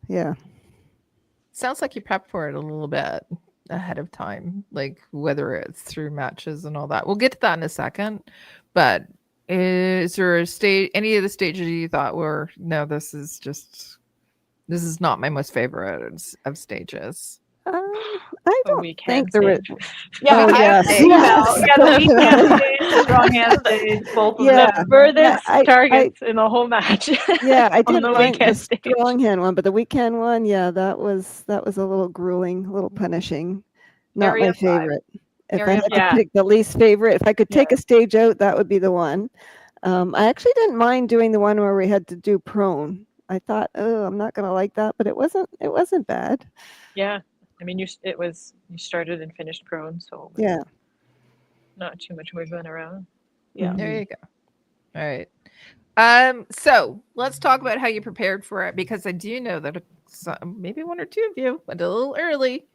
Yeah. Sounds like you prepped for it a little bit ahead of time, like whether it's through matches and all that. We'll get to that in a second. But is there any of the stages you thought were, no, this is not my most favorite of stages? I The don't weekend think there was. stage. Yeah, Oh, yes. the weekend stage, the strong hand stage, both of Yeah. them. The furthest I- targets in the whole match. Yeah, I on did the like the weekend stage. strong hand one, but the weekend one, yeah, that was a little grueling, a little punishing. Not Area my 5. favorite. If I Area had to five. pick the least favorite, if I could take Yeah. a stage out, that would be the one. I actually didn't mind doing the one where we had to do prone. I thought, oh, I'm not gonna like that, but it wasn't bad. Yeah, I mean, you started and finished prone, so Yeah. not too much wiggling around. Yeah. There you go. All right. So let's talk about how you prepared for it, because I do know that maybe one or two of you went a little early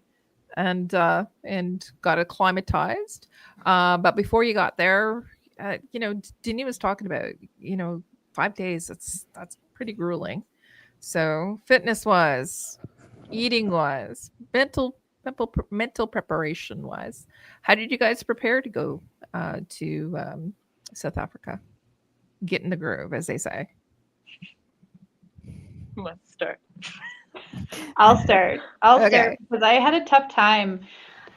and got acclimatized. But before you got there, Dini was talking about 5 days. That's pretty grueling. So fitness wise, eating wise, mental preparation wise, how did you guys prepare to go to South Africa? Get in the groove, as they say. Let's start. I'll start Okay. because I had a tough time.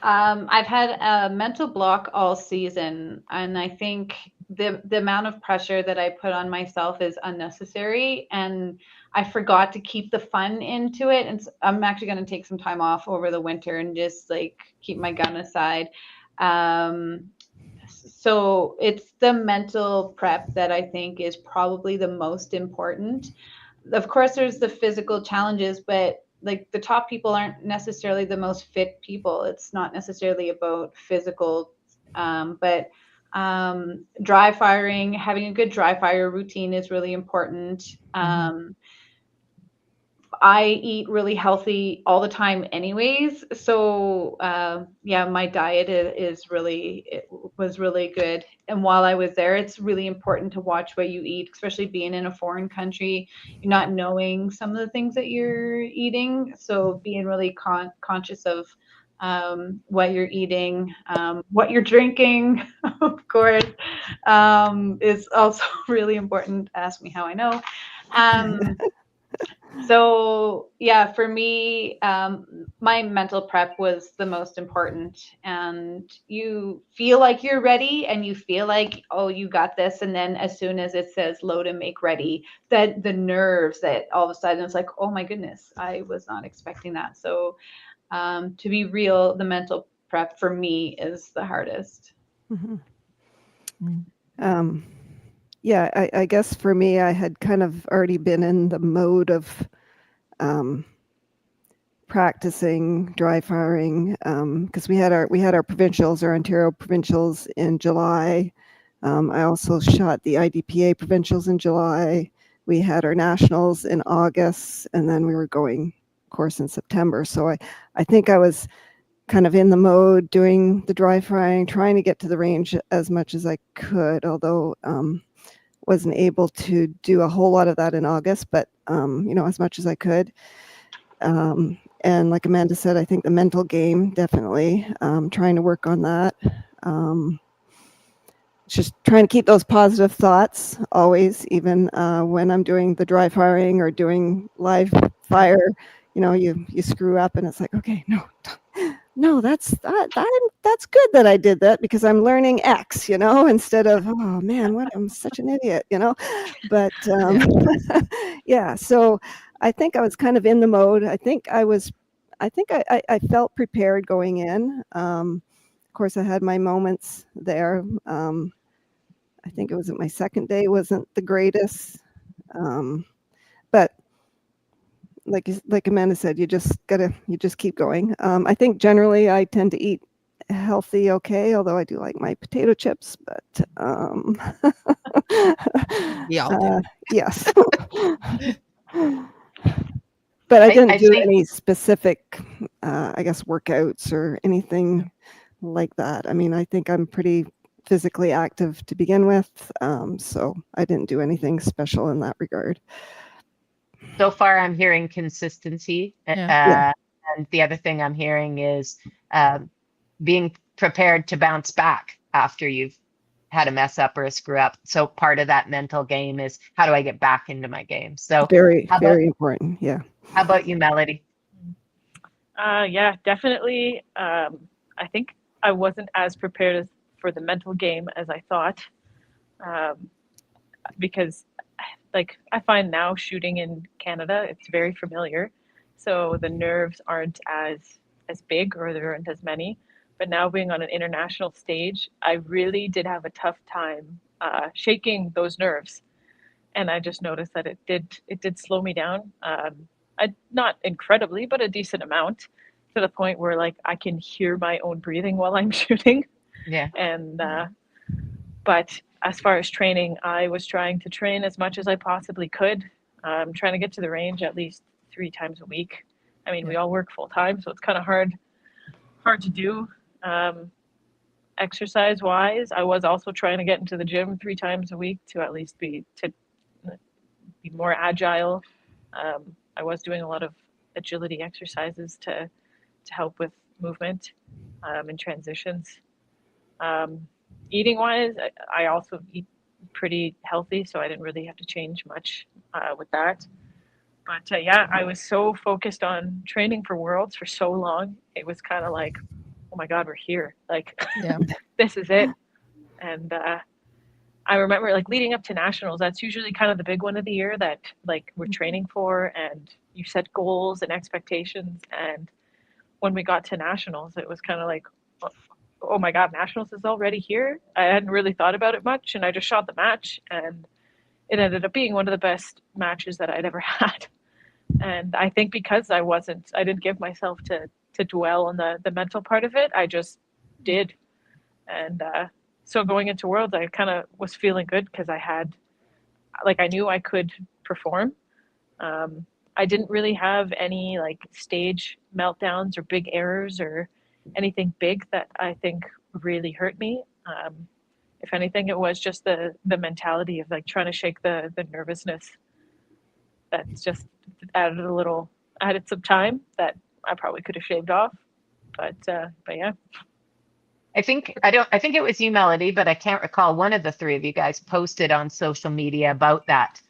I've had a mental block all season, and I think the amount of pressure that I put on myself is unnecessary, and I forgot to keep the fun into it. And I'm actually going to take some time off over the winter and just like keep my gun aside. So it's the mental prep that I think is probably the most important. Of course, there's the physical challenges, but like the top people aren't necessarily the most fit people. It's not necessarily about physical, but dry firing, having a good dry fire routine is really important. I eat really healthy all the time anyways. So yeah, my diet was really good. And while I was there, it's really important to watch what you eat, especially being in a foreign country, you're not knowing some of the things that you're eating. So being really conscious of what you're eating, what you're drinking, of course, is also really important. Ask me how I know. So yeah, for me, my mental prep was the most important. And you feel like you're ready, and you feel like, oh, you got this. And then as soon as it says load and make ready, that the nerves that all of a sudden it's like, oh my goodness, I was not expecting that. So to be real, the mental prep for me is the hardest. Mhm. Yeah, I guess for me, I had kind of already been in the mode of practicing dry firing because we had our provincials, our Ontario provincials in July. I also shot the IDPA provincials in July. We had our nationals in August, and then we were going, of course, in September. So I think I was kind of in the mode doing the dry firing, trying to get to the range as much as I could, although wasn't able to do a whole lot of that in August, but as much as I could. And like Amanda said, I think the mental game, definitely trying to work on that. Just trying to keep those positive thoughts always, even when I'm doing the dry firing or doing live fire. You screw up and it's like, okay, no, that's good that I did that because I'm learning X, instead of, oh man, what, I'm such an idiot, But yeah, so I think I was kind of in the mode. I think I felt prepared going in. Of course, I had my moments there. I think it was my second day wasn't the greatest, but like Amanda said, you just keep going. I think generally I tend to eat healthy, okay, although I do like my potato chips, but We all do. yes. But I didn't do any specific, I guess, workouts or anything like that. I mean, I think I'm pretty physically active to begin with, so I didn't do anything special in that regard. So far, I'm hearing consistency. Yeah. And the other thing I'm hearing is being prepared to bounce back after you've had a mess up or a screw up. So part of that mental game is, how do I get back into my game? So very important. Yeah. How about you, Melody? Yeah, definitely. I think I wasn't as prepared for the mental game as I thought, because I find now shooting in Canada, it's very familiar. So the nerves aren't as big, or there aren't as many. But now being on an international stage, I really did have a tough time shaking those nerves. And I just noticed that it did slow me down. Not incredibly, but a decent amount, to the point where I can hear my own breathing while I'm shooting. Yeah. And but as far as training, I was trying to train as much as I possibly could. Trying to get to the range at least 3 times a week. I mean, we all work full time, so it's kind of hard to do. Exercise wise, I was also trying to get into the gym 3 times a week to at least be more agile. I was doing a lot of agility exercises to help with movement and transitions. Eating wise, I also eat pretty healthy, so I didn't really have to change much with that. But yeah, I was so focused on training for Worlds for so long. It was kind of like, oh my God, we're here. This is it. And I remember leading up to nationals, that's usually kind of the big one of the year that we're training for, and you set goals and expectations. And when we got to nationals, it was kind of like, oh my God, nationals is already here. I hadn't really thought about it much, and I just shot the match, and it ended up being one of the best matches that I'd ever had. And I think because I didn't give myself to dwell on the mental part of it, I just did. And so going into Worlds, I kind of was feeling good because I knew I could perform. I didn't really have any stage meltdowns or big errors or anything big that I think really hurt me. If anything, it was just the mentality of trying to shake the nervousness. That's just added some time that I probably could have shaved off. But yeah. I think it was you, Melody, but I can't recall. One of the three of you guys posted on social media about that.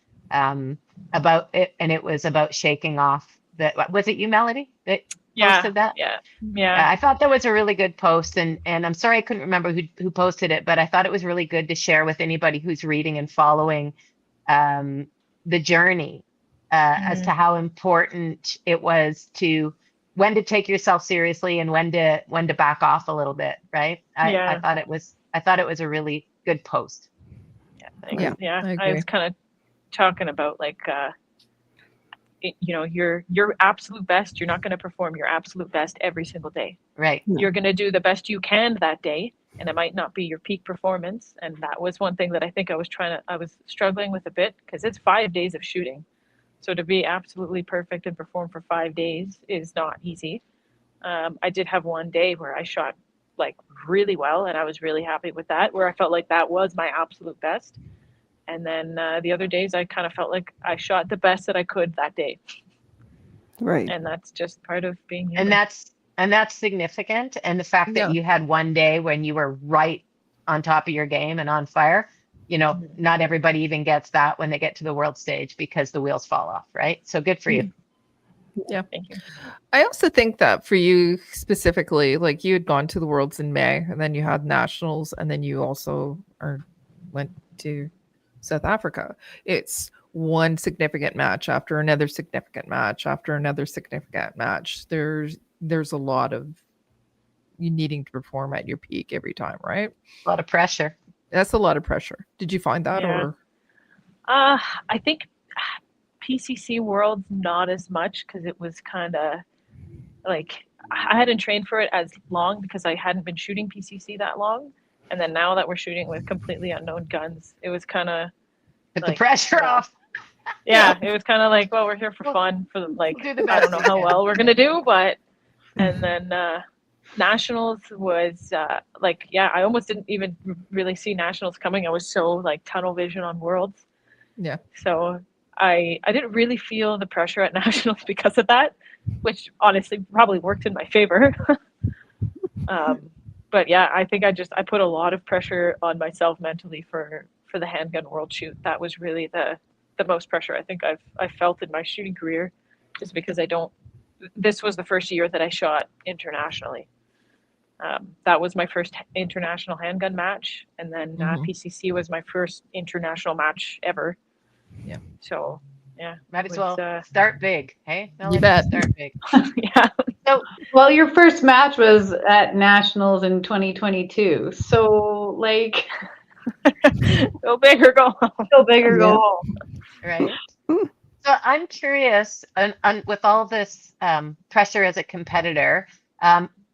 about it, and it was about shaking off that. Was it you, Melody, that posted that? Yeah. I thought that was a really good post, and I'm sorry I couldn't remember who posted it, but I thought it was really good to share with anybody who's reading and following the journey as to how important it was to when to take yourself seriously and when to back off a little bit, right? I thought it was a really good post. Yeah, thanks. I was kind of talking about like your absolute best. You're not going to perform your absolute best every single day. Right. You're going to do the best you can that day, and it might not be your peak performance. And that was one thing that I think I was struggling with a bit, because it's 5 days of shooting. So to be absolutely perfect and perform for 5 days is not easy. I did have one day where I shot like really well, and I was really happy with that, where I felt like that was my absolute best. And then the other days I kind of felt like I shot the best that I could that day. Right. And that's just part of being human. And that's significant. And the fact that you had one day when you were right on top of your game and on fire, not everybody even gets that when they get to the world stage, because the wheels fall off, right? So good for you. Yeah. Thank you. I also think that for you specifically, like you had gone to the Worlds in May, and then you had nationals, and then you also went to South Africa. It's one significant match after another significant match after another significant match. There's a lot of you needing to perform at your peak every time, right? A lot of pressure. That's a lot of pressure. Did you find that? Or I think PCC Worlds not as much, because it was kind of like I hadn't trained for it as long because I hadn't been shooting PCC that long. And then now that we're shooting with completely unknown guns, it was kind of put the pressure off. Yeah, it was kind of like, well, we're here for fun, for like, We'll do the I don't best know we how can. well we're gonna do, but and then nationals was I almost didn't even really see nationals coming. I was so like tunnel vision on Worlds. Yeah. So I didn't really feel the pressure at nationals because of that, which honestly probably worked in my favor. But yeah, I think I put a lot of pressure on myself mentally for the Handgun World Shoot. That was really the most pressure I think I've felt in my shooting career, just because this was the first year that I shot internationally. That was my first international handgun match, and then PCC was my first international match ever. Yeah. So yeah, might as well start big. Hey, you bet. Start big. Yeah. So, well, your first match was at nationals in 2022. So like, go big or go home. Go big or go home. Right. So I'm curious, with all this pressure as a competitor,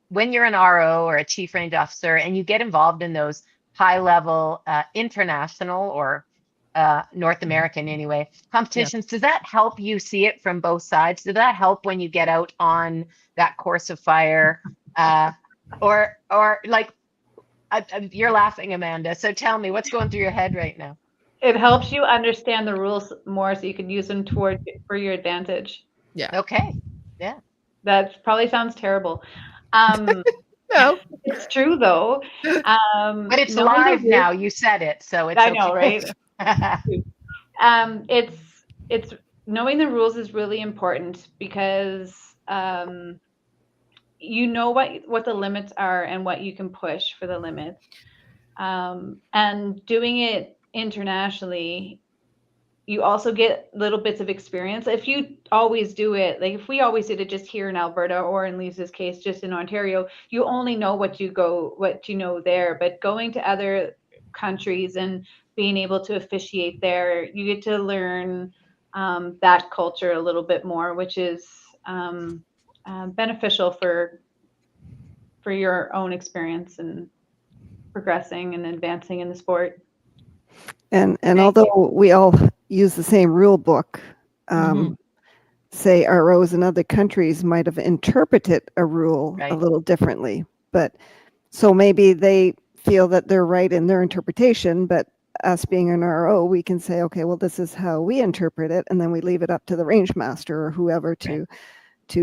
when you're an RO or a chief range officer and you get involved in those high-level international or North American anyway competitions, does that help you see it from both sides? Does that help when you get out on that course of fire, or like you're laughing, Amanda? So tell me, what's going through your head right now? It helps you understand the rules more, so you can use them for your advantage. Yeah. Okay. Yeah. That probably sounds terrible. No, it's true though. But it's live now. You said it, so it's. I know, right? It's knowing the rules is really important, because you know what the limits are and what you can push for the limits. And doing it internationally, you also get little bits of experience. If you always do it, like if we always did it just here in Alberta, or in Lisa's case, just in Ontario, you only know what you know there. But going to other countries and being able to officiate there, you get to learn that culture a little bit more, which is beneficial for your own experience and progressing and advancing in the sport. And although we all use the same rule book, say ROs in other countries might have interpreted a rule a little differently. But so maybe they feel that they're right in their interpretation, but us being an RO, we can say, okay, well, this is how we interpret it, and then we leave it up to the range master or whoever to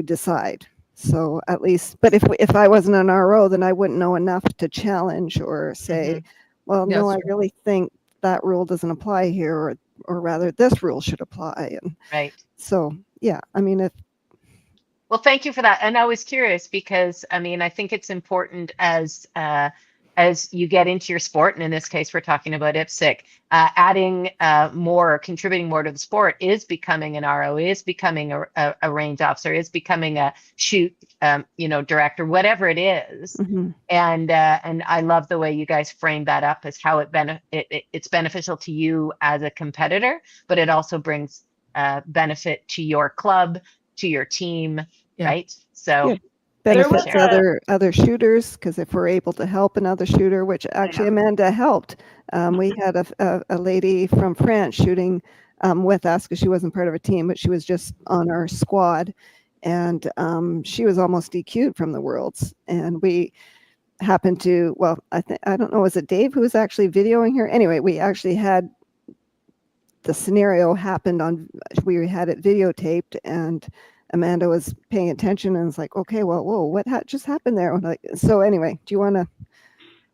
decide. So at least, but if I wasn't an RO, then I wouldn't know enough to challenge or say, well, no, I really think that rule doesn't apply here, or or rather this rule should apply. And Right. so, yeah, I mean, Well, thank you for that. And I was curious because, I mean, I think it's important as you get into your sport, and in this case, we're talking about IPSC, adding more, contributing more to the sport is becoming an RO, is becoming a range officer, is becoming a shoot, director, whatever it is. mm-hmm. And I love the way you guys framed that up as how it's beneficial to you as a competitor, but it also brings benefit to your club, to your team, right? So Yeah. Benefits other shooters, because if we're able to help another shooter, which actually Amanda helped. We had a lady from France shooting with us because she wasn't part of a team, but she was just on our squad, and she was almost DQ'd from the Worlds. And we happened to, well, I don't know, was it Dave who was actually videoing her? Anyway, we actually had the scenario happened we had it videotaped, and Amanda was paying attention and was like, okay, well, whoa, what just happened there? So anyway, do you want to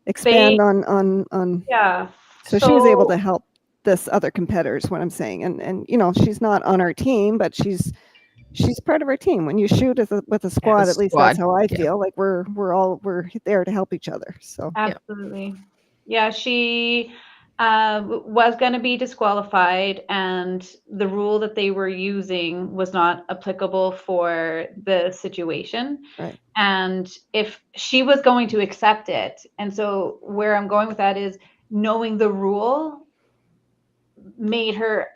expand on? Yeah. So she was able to help this other competitors, what I'm saying. And she's not on our team, but she's part of our team. When you shoot with a squad, at least that's how I feel. Like we're there to help each other. So absolutely. Yeah, she was going to be disqualified, and the rule that they were using was not applicable for the situation. Right. And if she was going to accept it, and so where I'm going with that is knowing the rule made her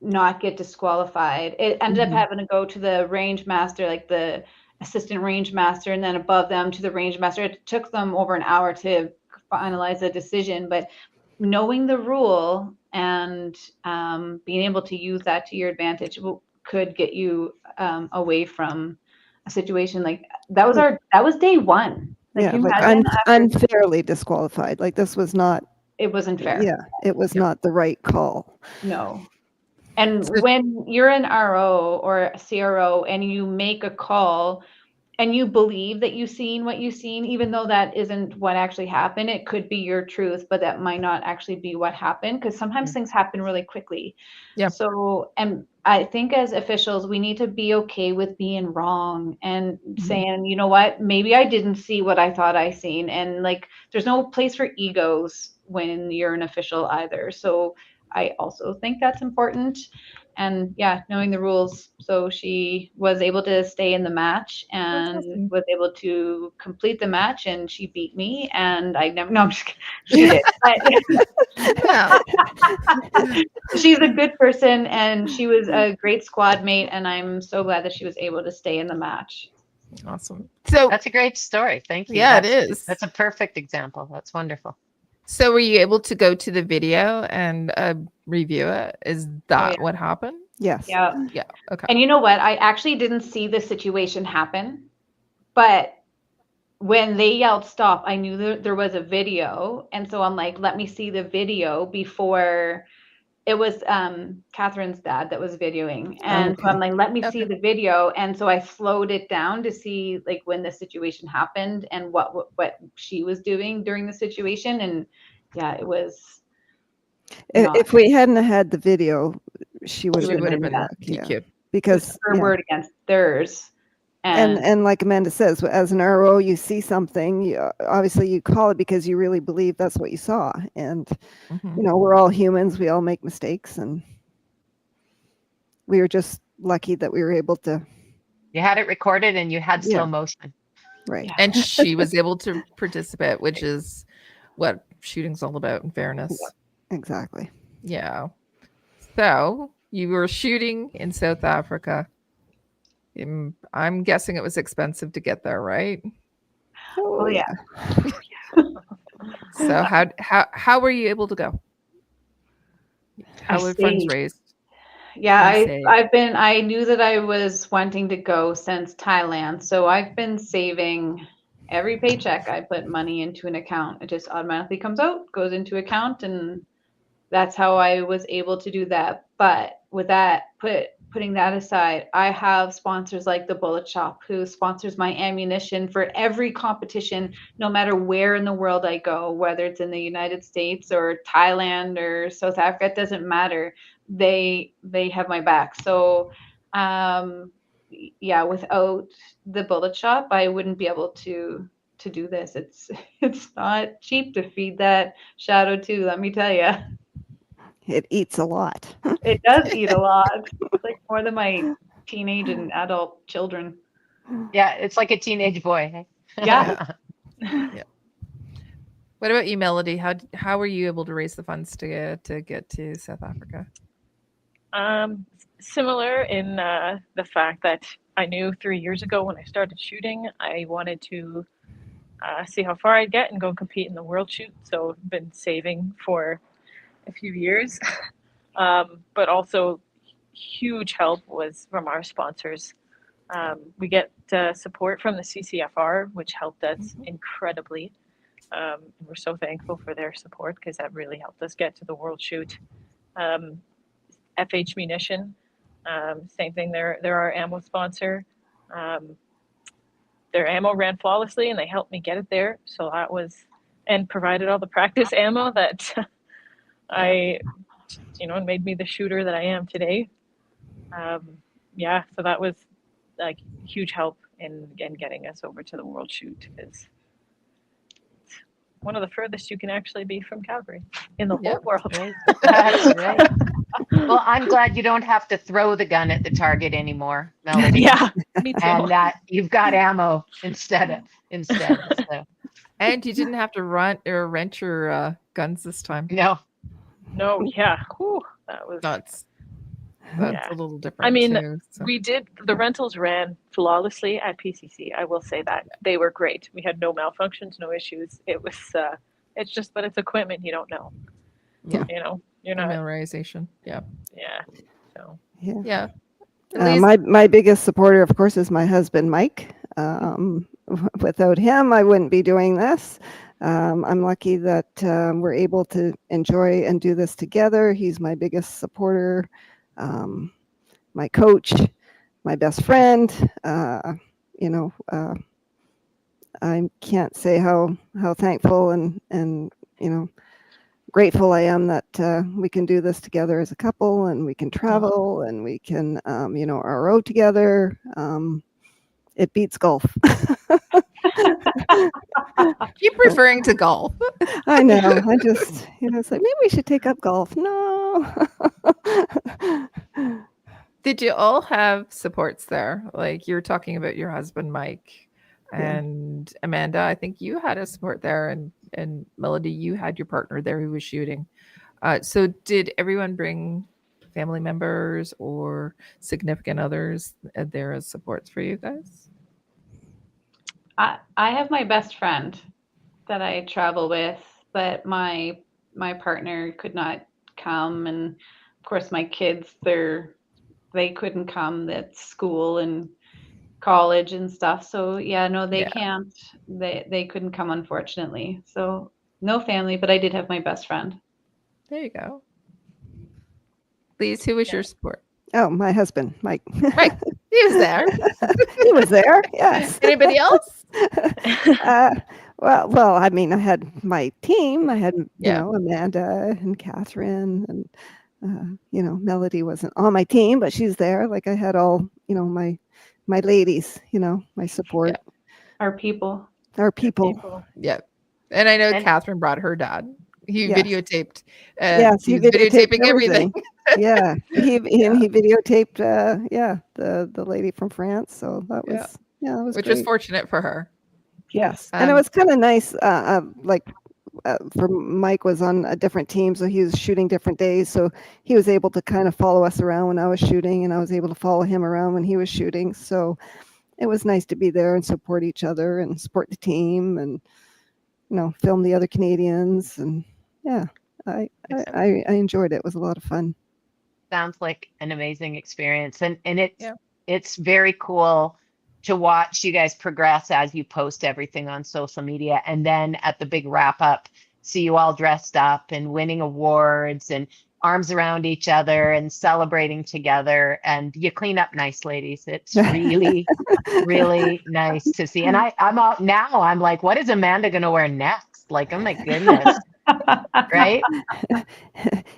not get disqualified. It ended up having to go to the range master, like the assistant range master, and then above them to the range master. It took them over an hour to finalize a decision, but knowing the rule and being able to use that to your advantage could get you away from a situation like that. Was day one. Like, unfairly disqualified. Like this was not. It wasn't fair. Yeah, it was not the right call. No. And when you're an RO or a CRO and you make a call and you believe that you've seen what you've seen, even though that isn't what actually happened, it could be your truth, but that might not actually be what happened, because sometimes things happen really quickly. Yeah. So, and I think as officials, we need to be okay with being wrong and saying, you know what, maybe I didn't see what I thought I seen. And like, there's no place for egos when you're an official either. So I also think that's important. And yeah, knowing the rules. So she was able to stay in the match and was able to complete the match, and she beat me. And I'm just kidding. She did. She's a good person, and she was a great squad mate, and I'm so glad that she was able to stay in the match. Awesome. So that's a great story. Thank you. Yeah, it is. That's a perfect example. That's wonderful. So were you able to go to the video and review it? Is that what happened? Yes. Yeah. Yeah. Okay. And you know what? I actually didn't see the situation happen, but when they yelled stop, I knew that there was a video. And so I'm like, let me see the video before. It was Catherine's dad that was videoing. And so I'm like, let me see the video. And so I slowed it down to see like when the situation happened and what she was doing during the situation. And yeah, it was. If we hadn't had the video, she would have been DQ'd. Because her word against theirs. And like Amanda says, as an RO, you see something, obviously you call it because you really believe that's what you saw. And, we're all humans. We all make mistakes. And we were just lucky that we were able to. You had it recorded and you had slow motion. Right. Yeah. And she was able to participate, which is what shooting's all about, in fairness. Exactly. Yeah. So you were shooting in South Africa. I'm guessing it was expensive to get there, right? Oh yeah. So how were you able to go? How were funds raised? Yeah, I knew that I was wanting to go since Thailand. So I've been saving every paycheck. I put money into an account. It just automatically comes out, goes into account, and that's how I was able to do that. But with that, putting that aside, I have sponsors like the Bullet Shop, who sponsors my ammunition for every competition, no matter where in the world I go, whether it's in the United States or Thailand or South Africa, it doesn't matter. they have my back. So yeah, without the bullet shop, I wouldn't be able to do this. It's not cheap to feed that Shadow 2, let me tell you. It eats a lot. It does eat a lot. It's like more than my teenage and adult children. Yeah, it's like a teenage boy. Yeah. Yeah. What about you, Melody? How were you able to raise the funds to get to South Africa? Similar in the fact that I knew 3 years ago when I started shooting, I wanted to see how far I'd get and go compete in the World Shoot. So I've been saving for a few years. But also huge help was from our sponsors. We get support from the CCFR, which helped us incredibly. We're so thankful for their support because that really helped us get to the World Shoot. FH Munition, same thing. They're our ammo sponsor. Their ammo ran flawlessly, and they helped me get it there. So that was, and provided all the practice ammo that made me the shooter that I am today. Yeah, so that was like huge help in getting us over to the World Shoot. It's one of the furthest you can actually be from Calgary in the whole world. Right. That's right. Well, I'm glad you don't have to throw the gun at the target anymore, Melody. Yeah, me too. And that you've got ammo instead. So. And you didn't have to rent your guns this time. No, yeah. Whew, that was That's yeah. a little different. I mean, too, so. we did, the rentals ran flawlessly at PCC. I will say that they were great. We had no malfunctions, no issues. It was, it's just that it's equipment you don't know. Yeah. You're not. Familiarization. Yeah. Yeah. So. Yeah. My biggest supporter, of course, is my husband, Mike. Without him, I wouldn't be doing this. I'm lucky that we're able to enjoy and do this together. He's my biggest supporter, my coach, my best friend. I can't say how thankful and grateful I am that we can do this together as a couple, and we can travel and we can RO together. It beats golf. Keep referring to golf. I know. I just, it's like, maybe we should take up golf. No. Did you all have supports there? Like you're talking about your husband, Mike, and Amanda. I think you had a support there, and Melody, you had your partner there who was shooting. So did everyone bring family members or significant others there as supports for you guys? I have my best friend that I travel with, but my partner could not come, and of course my kids, they couldn't come. That's school and college and stuff. So yeah, no, they can't. They couldn't come, unfortunately. So no family, but I did have my best friend. There you go. Lise, who was your support? Oh, my husband, Mike. Right. He was there. He was there. Yes. Anybody else? Well, I mean, I had my team. I had, Amanda and Catherine, and Melody wasn't on my team, but she's there. Like I had all, my ladies, my support. Yeah. Our people. Yeah. And I know Catherine brought her dad. He videotaped. Yes, he was videotaping everything. Yeah, he videotaped. The lady from France. So that was that was which great. was fortunate for her. Yes, and it was kind of nice. For Mike was on a different team, so he was shooting different days. So he was able to kind of follow us around when I was shooting, and I was able to follow him around when he was shooting. So it was nice to be there and support each other and support the team, and film the other Canadians. And I enjoyed it. It was a lot of fun. Sounds like an amazing experience, and it's very cool to watch you guys progress as you post everything on social media, and then at the big wrap up, see you all dressed up and winning awards and arms around each other and celebrating together. And you clean up nice, ladies. It's really, really nice to see. And I'm out now. I'm like, what is Amanda going to wear next? Like, oh my goodness. Right?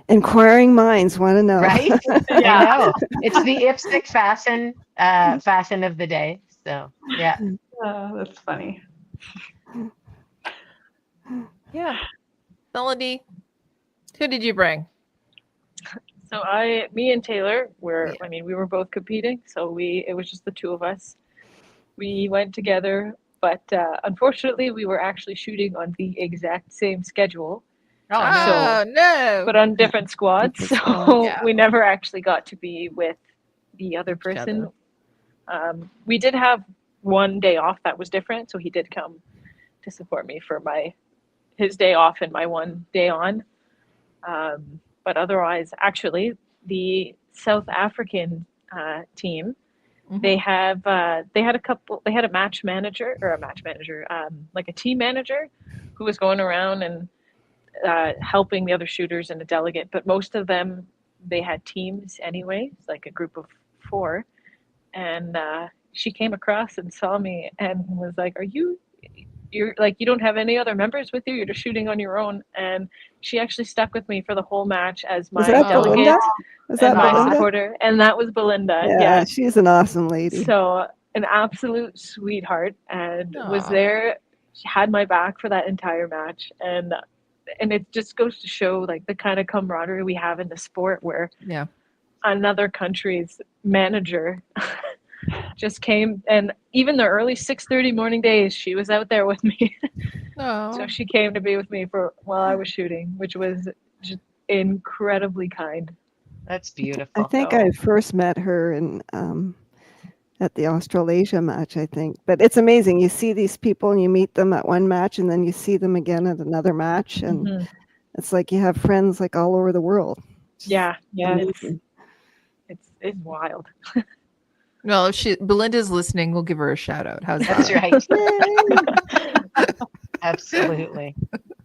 Inquiring minds want to know. Right? Yeah. I know. It's the IPSC fashion of the day. So yeah. That's funny. Yeah. Melody, who did you bring? So me and Taylor were, Yeah. we were both competing, so it was just the two of us. We went together, but unfortunately, we were actually shooting on the exact same schedule, Oh no. Oh, no. but on different squads. Different So squads. Yeah. we never actually got to be with the other Each person. other. We did have one day off that was different, so he did come to support me for his day off and my one day on. But otherwise, actually, the South African team, Mhm. they had a match manager, like a team manager, who was going around and helping the other shooters and a delegate. But most of them, they had teams anyway, like a group of 4. And she came across and saw me and was like, you're like, you don't have any other members with you, you're just shooting on your own. And she actually stuck with me for the whole match as Was my that delegate Belinda? Was that and my Belinda? supporter. And that was Belinda. Yeah, Yeah. she's an awesome lady. So an absolute sweetheart, and was Aw. there. She had my back for that entire match. And it just goes to show like the kind of camaraderie we have in the sport, where Yeah. another country's manager just came, and even the early 6:30 morning days, she was out there with me. Oh. So she came to be with me while I was shooting, which was just incredibly kind. That's I beautiful. think So- I first met her in at the Australasia match, I think. But it's amazing. You see these people and you meet them at one match and then you see them again at another match. And Mhm. it's like you have friends like all over the world. Just Yeah, amazing. it's wild. Well, if Belinda's listening, we'll give her a shout out. How's That's that? right. Absolutely.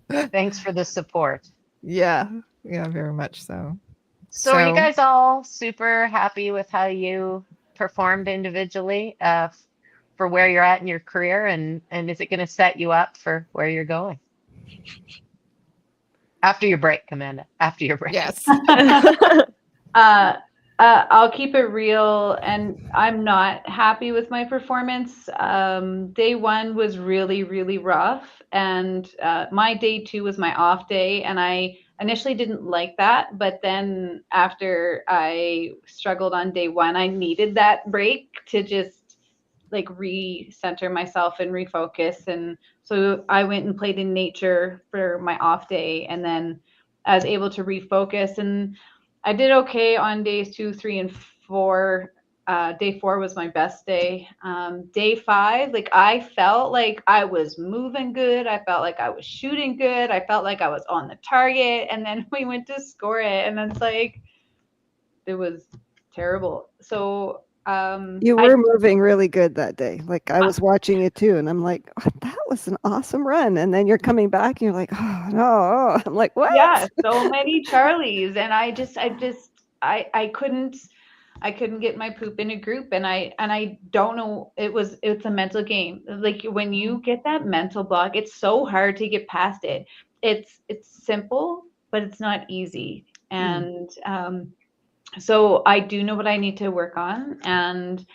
Thanks for the support. Yeah. Yeah, very much so. So are you guys all super happy with how you performed individually for where you're at in your career, and is it going to set you up for where you're going? After your break, Amanda. After your break. Yes. I'll keep it real, and I'm not happy with my performance. Day 1 was really, really rough, and my day 2 was my off day, and I initially didn't like that, but then after I struggled on day 1, I needed that break to just like recenter myself and refocus. And so I went and played in nature for my off day, and then I was able to refocus, and I did okay on days 2, 3, and 4. Day 4 was my best day. Day 5, like I felt like I was moving good. I felt like I was shooting good. I felt like I was on the target. And then we went to score it, and it's like it was terrible. So You were moving really good that day. Like I was watching it too, and I'm like, oh, that was an awesome run. And then you're coming back, and you're like, oh no. I'm like, what? Yeah, so many Charlies, and I couldn't get my poop in a group, and I don't know. It's a mental game. Like when you get that mental block, it's so hard to get past it. It's simple, but it's not easy. And so I do know what I need to work on, and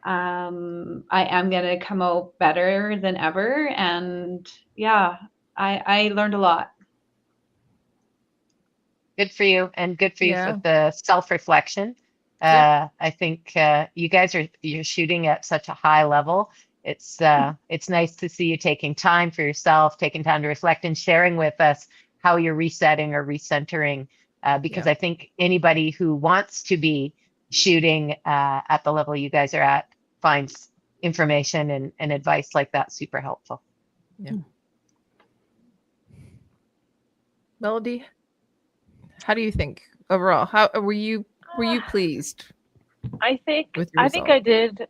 I am gonna come out better than ever. And yeah, I learned a lot. Good for you, and good for you Yeah. for the self-reflection. Yeah. I think you guys you're shooting at such a high level. It's nice to see you taking time for yourself, taking time to reflect, and sharing with us how you're resetting or recentering. Because Yeah. I think anybody who wants to be shooting at the level you guys are at finds information and advice like that super helpful. Yeah. Melody, how do you think overall? How were you pleased? I think With your I think result. I did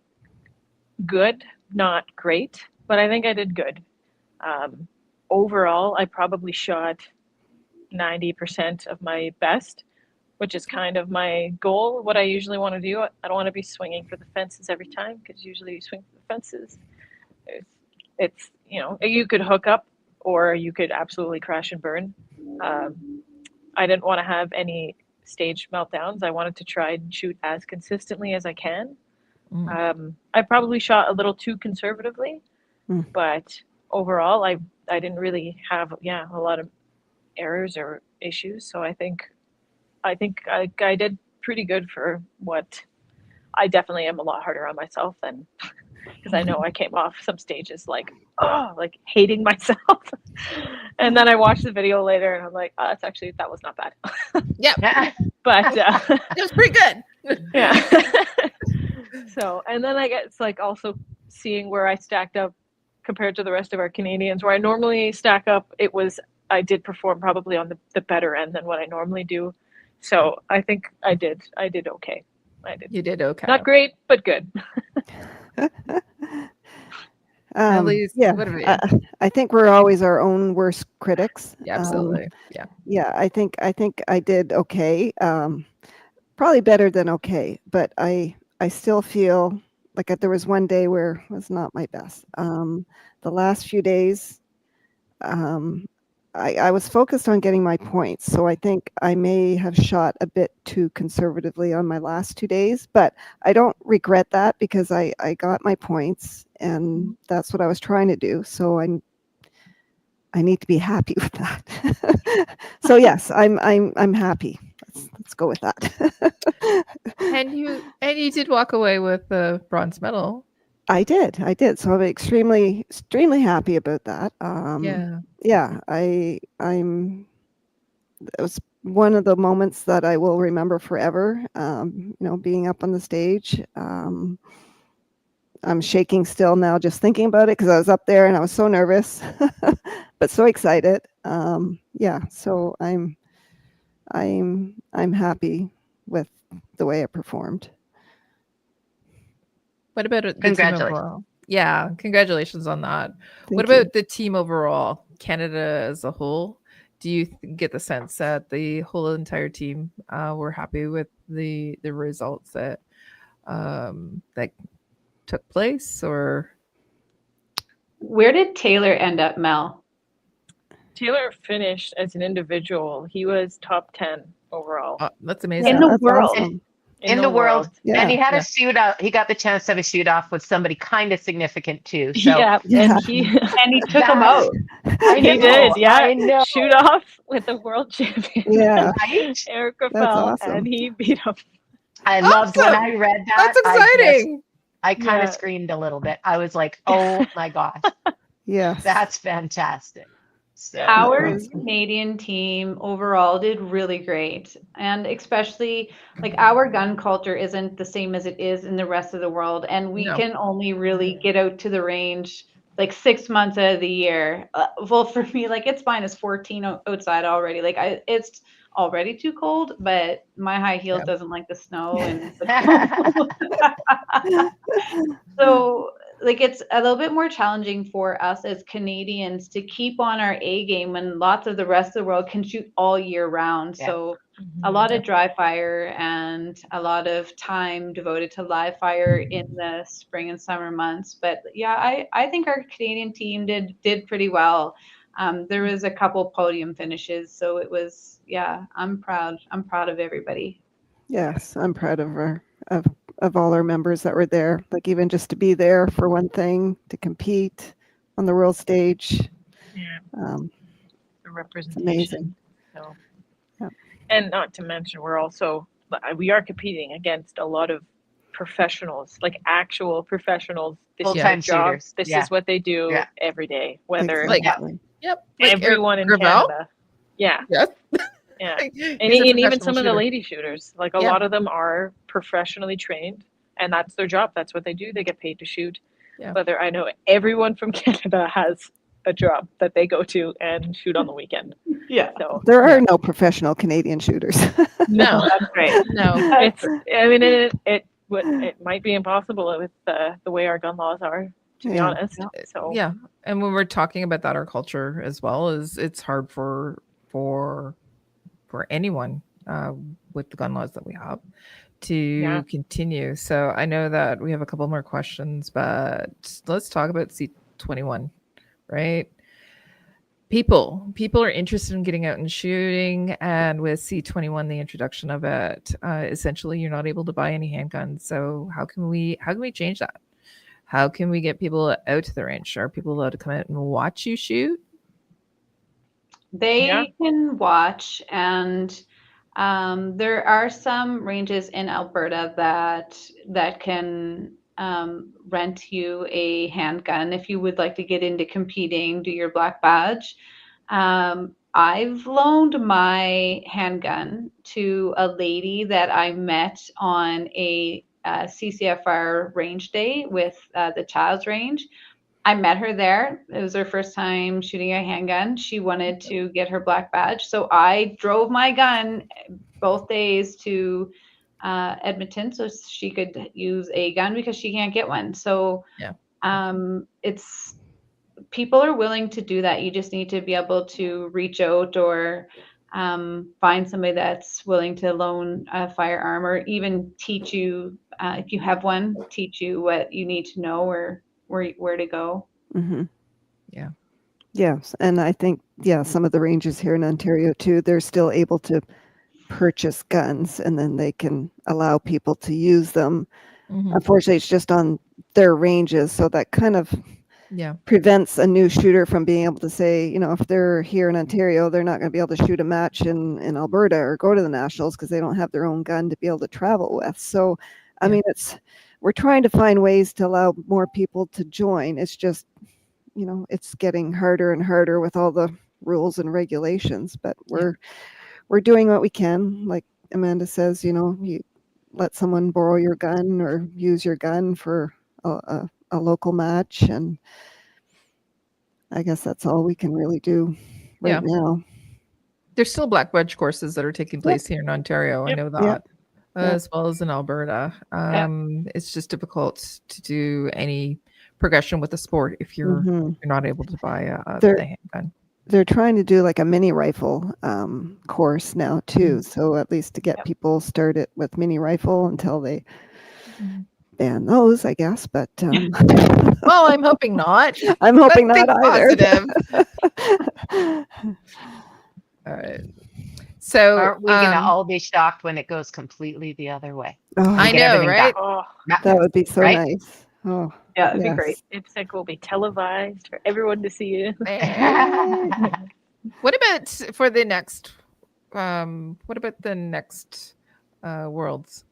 good, not great, but I think I did good. Overall, I probably shot 90% of my best, which is kind of my goal. What I usually want to do. I don't want to be swinging for the fences every time, because usually you swing for the fences. It's you could hook up or you could absolutely crash and burn. I didn't want to have any stage meltdowns. I wanted to try and shoot as consistently as I can. I probably shot a little too conservatively, but overall, I didn't really have a lot of errors or issues. So I think I did pretty good for what. I definitely am a lot harder on myself than, because I know I came off some stages like hating myself, and then I watched the video later and I'm like, oh, that was not bad. Yeah. But it was pretty good. Yeah. So, and then I guess like also seeing where I stacked up compared to the rest of our Canadians, where I normally stack up, I did perform probably on the better end than what I normally do. So I think I did okay. You did okay. Not great, but good. Lise, yeah, what about you? I think we're always our own worst critics. Yeah, absolutely. Yeah, I think I did okay. Probably better than okay, but I still feel like there was one day where it was not my best. The last few days, I was focused on getting my points, so I think I may have shot a bit too conservatively on my last 2 days, but I don't regret that because I got my points and that's what I was trying to do. So I need to be happy with that. So yes, I'm happy. Let's go with that. And you did walk away with the bronze medal. I did. So I'm extremely happy about that. Yeah, I'm. It was one of the moments that I will remember forever. Being up on the stage. I'm shaking still now just thinking about it because I was up there and I was so nervous, but so excited. Yeah, so I'm happy with the way I performed. What about the team Congratulations. overall? Yeah, congratulations on that. Thank What you. about the team overall, Canada as a whole? Do you get the sense that the whole entire team were happy with the results that took place, or Where did Taylor end up, Mel? Taylor finished as an individual. He was top 10 overall. That's amazing. In the that's world. awesome. In the world. Yeah. And he had a shoot out. He got the chance to have a shoot off with somebody kind of significant too. So Yeah, Yeah. and he Took him out. I he know, did, yeah. I know. Shoot off with the world champion. Yeah. Right? Eric That's Raffel, awesome. and he beat him. I loved when Awesome. I read that. That's exciting. I kind of Yeah. screamed a little bit. I was like, oh my gosh, Yes. that's fantastic. So Our Awesome. Canadian team overall did really great. And especially like our gun culture isn't the same as it is in the rest of the world. And we No. can only really get out to the range like 6 months out of the year. Well, for me, like it's -14 outside already. Like it's already too cold, but my high heels doesn't like the snow and so like it's a little bit more challenging for us as Canadians to keep on our A game when lots of the rest of the world can shoot all year round. Yeah. So a lot of dry fire and a lot of time devoted to live fire in the spring and summer months. But yeah, I think our Canadian team did pretty well. There was a couple podium finishes, so it was, yeah, I'm proud of everybody. Yes, I'm proud of all our members that were there. Like even just to be there for one thing, to compete on the world stage. Yeah. The Representation. amazing. So, Yep. And not to mention, we are competing against a lot of professionals, like actual professionals. This is their Full-time job. shooters. This Yeah. is what they do Yeah. every day. Whether Exactly. Yep. everyone in Gravel? Canada, yeah, Yes. yeah. He's a And even professional some of the shooter. lady shooters, like a Yeah. lot of them are professionally trained, and that's their job. That's what they do. They get paid to shoot. Yeah. Whether I know everyone from Canada has a job that they go to and shoot on the weekend. Yeah. So There are no professional Canadian shooters. No. that's great. No. It might be impossible with the way our gun laws are, to be Yeah. honest. So Yeah. And when we're talking about that, our culture as well is it's hard for anyone with the gun laws that we have to continue. So I know that we have a couple more questions, but let's talk about C21, right? people are interested in getting out and shooting, and with C21, the introduction of it, essentially you're not able to buy any handguns. So how can we change that? How can we get people out to the range? Are people allowed to come out and watch you shoot? They can watch, and there are some ranges in Alberta that can rent you a handgun if you would like to get into competing, do your black badge. I've loaned my handgun to a lady that I met on a CCFR range day with the Child's Range. I met her there. It was her first time shooting a handgun. She wanted to get her black badge. So I drove my gun both days to Edmonton so she could use a gun because she can't get one. So it's people are willing to do that. You just need to be able to reach out or find somebody that's willing to loan a firearm or even teach you, if you have one, teach you what you need to know or where to go. Mm-hmm. Yeah. Yes. And I think, some of the ranges here in Ontario too, they're still able to purchase guns and then they can allow people to use them. Mm-hmm. Unfortunately, it's just on their ranges. So that kind of prevents a new shooter from being able to say, if they're here in Ontario, they're not going to be able to shoot a match in Alberta or go to the Nationals because they don't have their own gun to be able to travel with. So, I mean, we're trying to find ways to allow more people to join. It's just, it's getting harder and harder with all the rules and regulations, but we're doing what we can. Like Amanda says, you let someone borrow your gun or use your gun for a local match. And I guess that's all we can really do right now. There's still black badge courses that are taking place here in Ontario. I know that. As well as in Alberta. It's just difficult to do any progression with the sport if you're not able to buy the handgun. They're trying to do like a mini rifle course now too. So at least to get people started with mini rifle until they ban those, I guess. But well, I'm hoping not. I'm hoping not either. Positive. All right. So aren't we gonna all be shocked when it goes completely the other way? Oh, I know, right? That would be so nice. Oh, yeah, it'd be great. IPSC will be televised for everyone to see it. What about for the next? What about the next Worlds?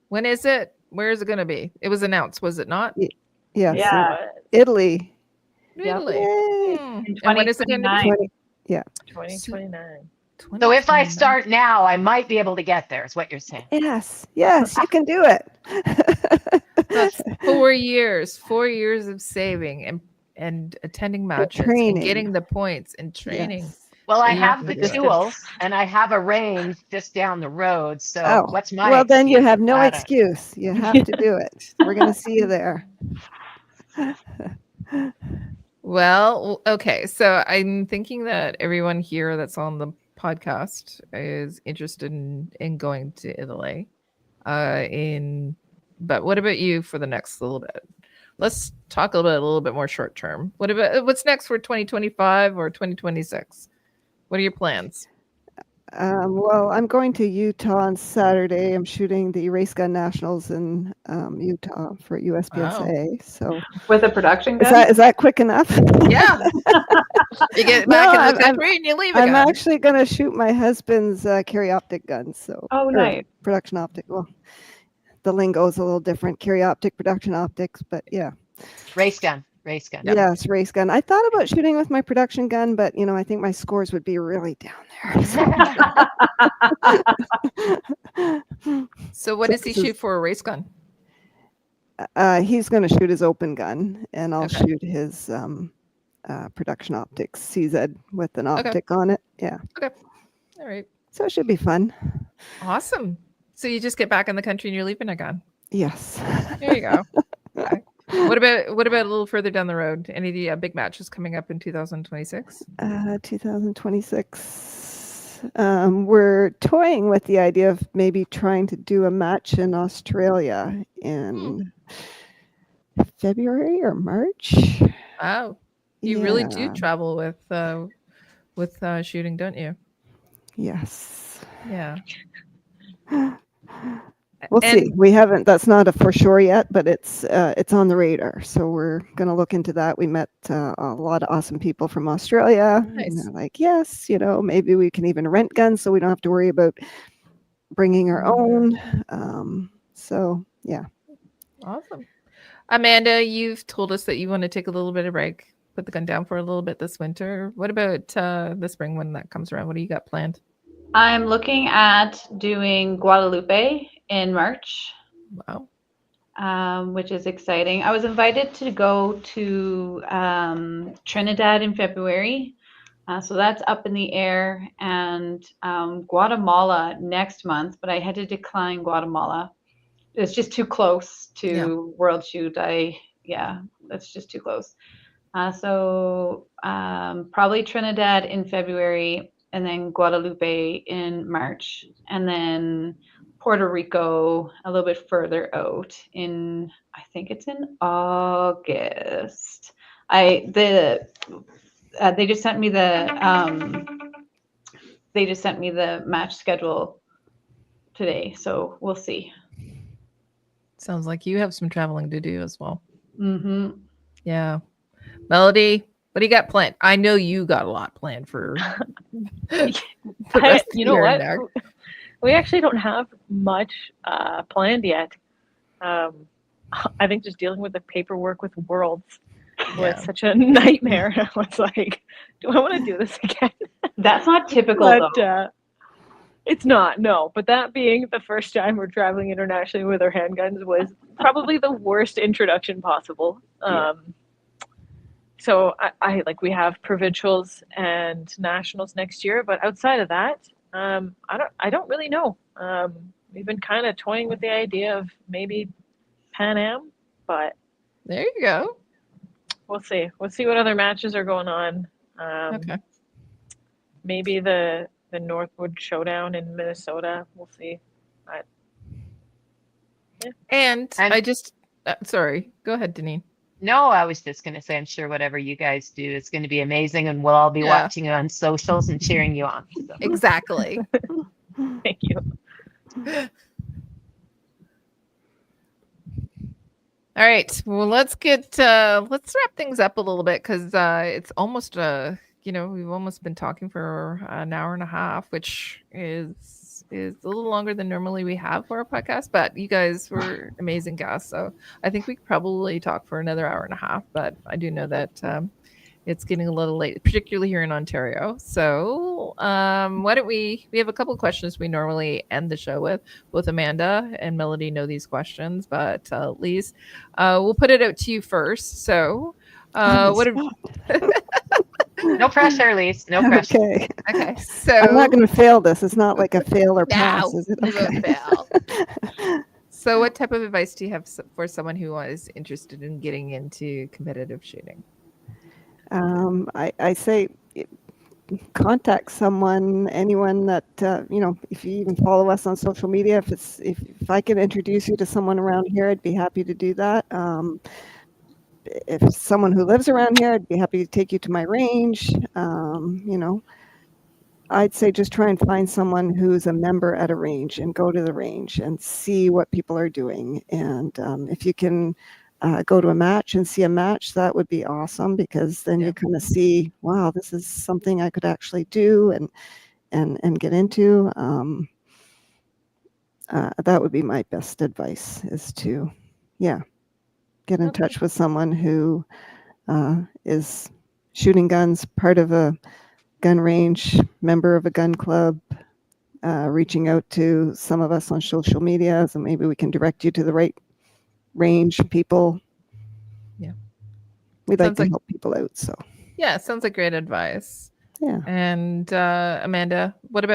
When is it? Where is it going to be? It was announced, was it not? Yes. Yeah. Italy. Italy. In And when is it going to be? 2029. So if I start now, I might be able to get there, is what you're saying. Yes, you can do it. That's 4 years, 4 years of saving and attending matches and getting the points and training. Yes. Well, I have the tools and I have a range just down the road. So what's my Well, then you excuse? have no excuse. You have to do it. We're going to see you there. Well, okay. So I'm thinking that everyone here that's on the podcast is interested in going to Italy. But what about you for the next little bit? Let's talk a little bit more short term. What's next for 2025 or 2026? What are your plans? Well, I'm going to Utah on Saturday. I'm shooting the Race Gun Nationals in Utah for USPSA. Wow. So with a production gun? Is that quick enough? Yeah. You get back in the country and you leave again. I'm actually going to shoot my husband's carry optic gun. So nice. Production optic. Well, the lingo is a little different. Carry optic, production optics, but yeah. Race gun. Yes, race gun. I thought about shooting with my production gun, but I think my scores would be really down there. So what does he shoot for a race gun? He's going to shoot his open gun, and I'll shoot his production optics CZ with an optic on it. Yeah. Okay. All right. So it should be fun. Awesome. So you just get back in the country and you're leaving a gun. Yes. There you go. Okay. What about a little further down the road? Any of the big matches coming up in 2026? 2026. We're toying with the idea of maybe trying to do a match in Australia in February or March. Wow. You really do travel with with shooting, don't you? Yes. Yeah. We'll see. And We haven't. That's not a for sure yet, but it's on the radar. So we're going to look into that. We met a lot of awesome people from Australia. Nice. And they're like, yes, maybe we can even rent guns, so we don't have to worry about bringing our own. So yeah. Awesome. Amanda, you've told us that you want to take a little bit of break, put the gun down for a little bit this winter. What about the spring when that comes around? What do you got planned? I'm looking at doing Guadalupe in March. Wow. Which is exciting. I was invited to go to Trinidad in February. So that's up in the air, and Guatemala next month, but I had to decline Guatemala. It's just too close to World Shoot. That's just too close. So probably Trinidad in February, and then Guadalupe in March, and then Puerto Rico a little bit further out I think it's in August. They just sent me the match schedule today, so we'll see. Sounds like you have some traveling to do as well. Mm-hmm. Yeah. Melody, what do you got planned? I know you got a lot planned for you know what? We actually don't have much planned yet. I think just dealing with the paperwork with Worlds was such a nightmare. I was like, do I want to do this again? That's not typical, though. It's not, no. But that being the first time we're traveling internationally with our handguns was probably the worst introduction possible. So we have provincials and nationals next year, but outside of that, I don't really know. We've been kind of toying with the idea of maybe Pan Am, but there you go. We'll see. We'll see what other matches are going on. Okay. Maybe the Northwood Showdown in Minnesota. We'll see. And I just sorry. Go ahead, Deneen. No, I was just going to say, I'm sure whatever you guys do is going to be amazing, and we'll all be watching you on socials and cheering you on. So. Exactly. Thank you. All right. Well, let's wrap things up a little bit, because it's almost we've almost been talking for an hour and a half, which is a little longer than normally we have for our podcast, but you guys were amazing guests. So I think we could probably talk for another hour and a half, but I do know that it's getting a little late, particularly here in Ontario. So why don't we have a couple of questions we normally end the show with. Both Amanda and Melody know these questions, but Lise, we'll put it out to you first. So no pressure, Lise. No pressure. Okay. So I'm not going to fail this. It's not like a fail or pass, is it? Okay. Fail. So what type of advice do you have for someone who is interested in getting into competitive shooting? I say contact anyone that if you even follow us on social media. If I can introduce you to someone around here, I'd be happy to do that. If someone who lives around here, I'd be happy to take you to my range. I'd say just try and find someone who's a member at a range and go to the range and see what people are doing. And if you can go to a match and see a match, that would be awesome, because then you kind of see, wow, this is something I could actually do and get into. That would be my best advice, is to, get in touch with someone who is shooting guns, part of a gun range, member of a gun club, reaching out to some of us on social media, so maybe we can direct you to the right range people. Yeah. We'd like to help people out. So yeah, sounds like great advice. Yeah. And Amanda, what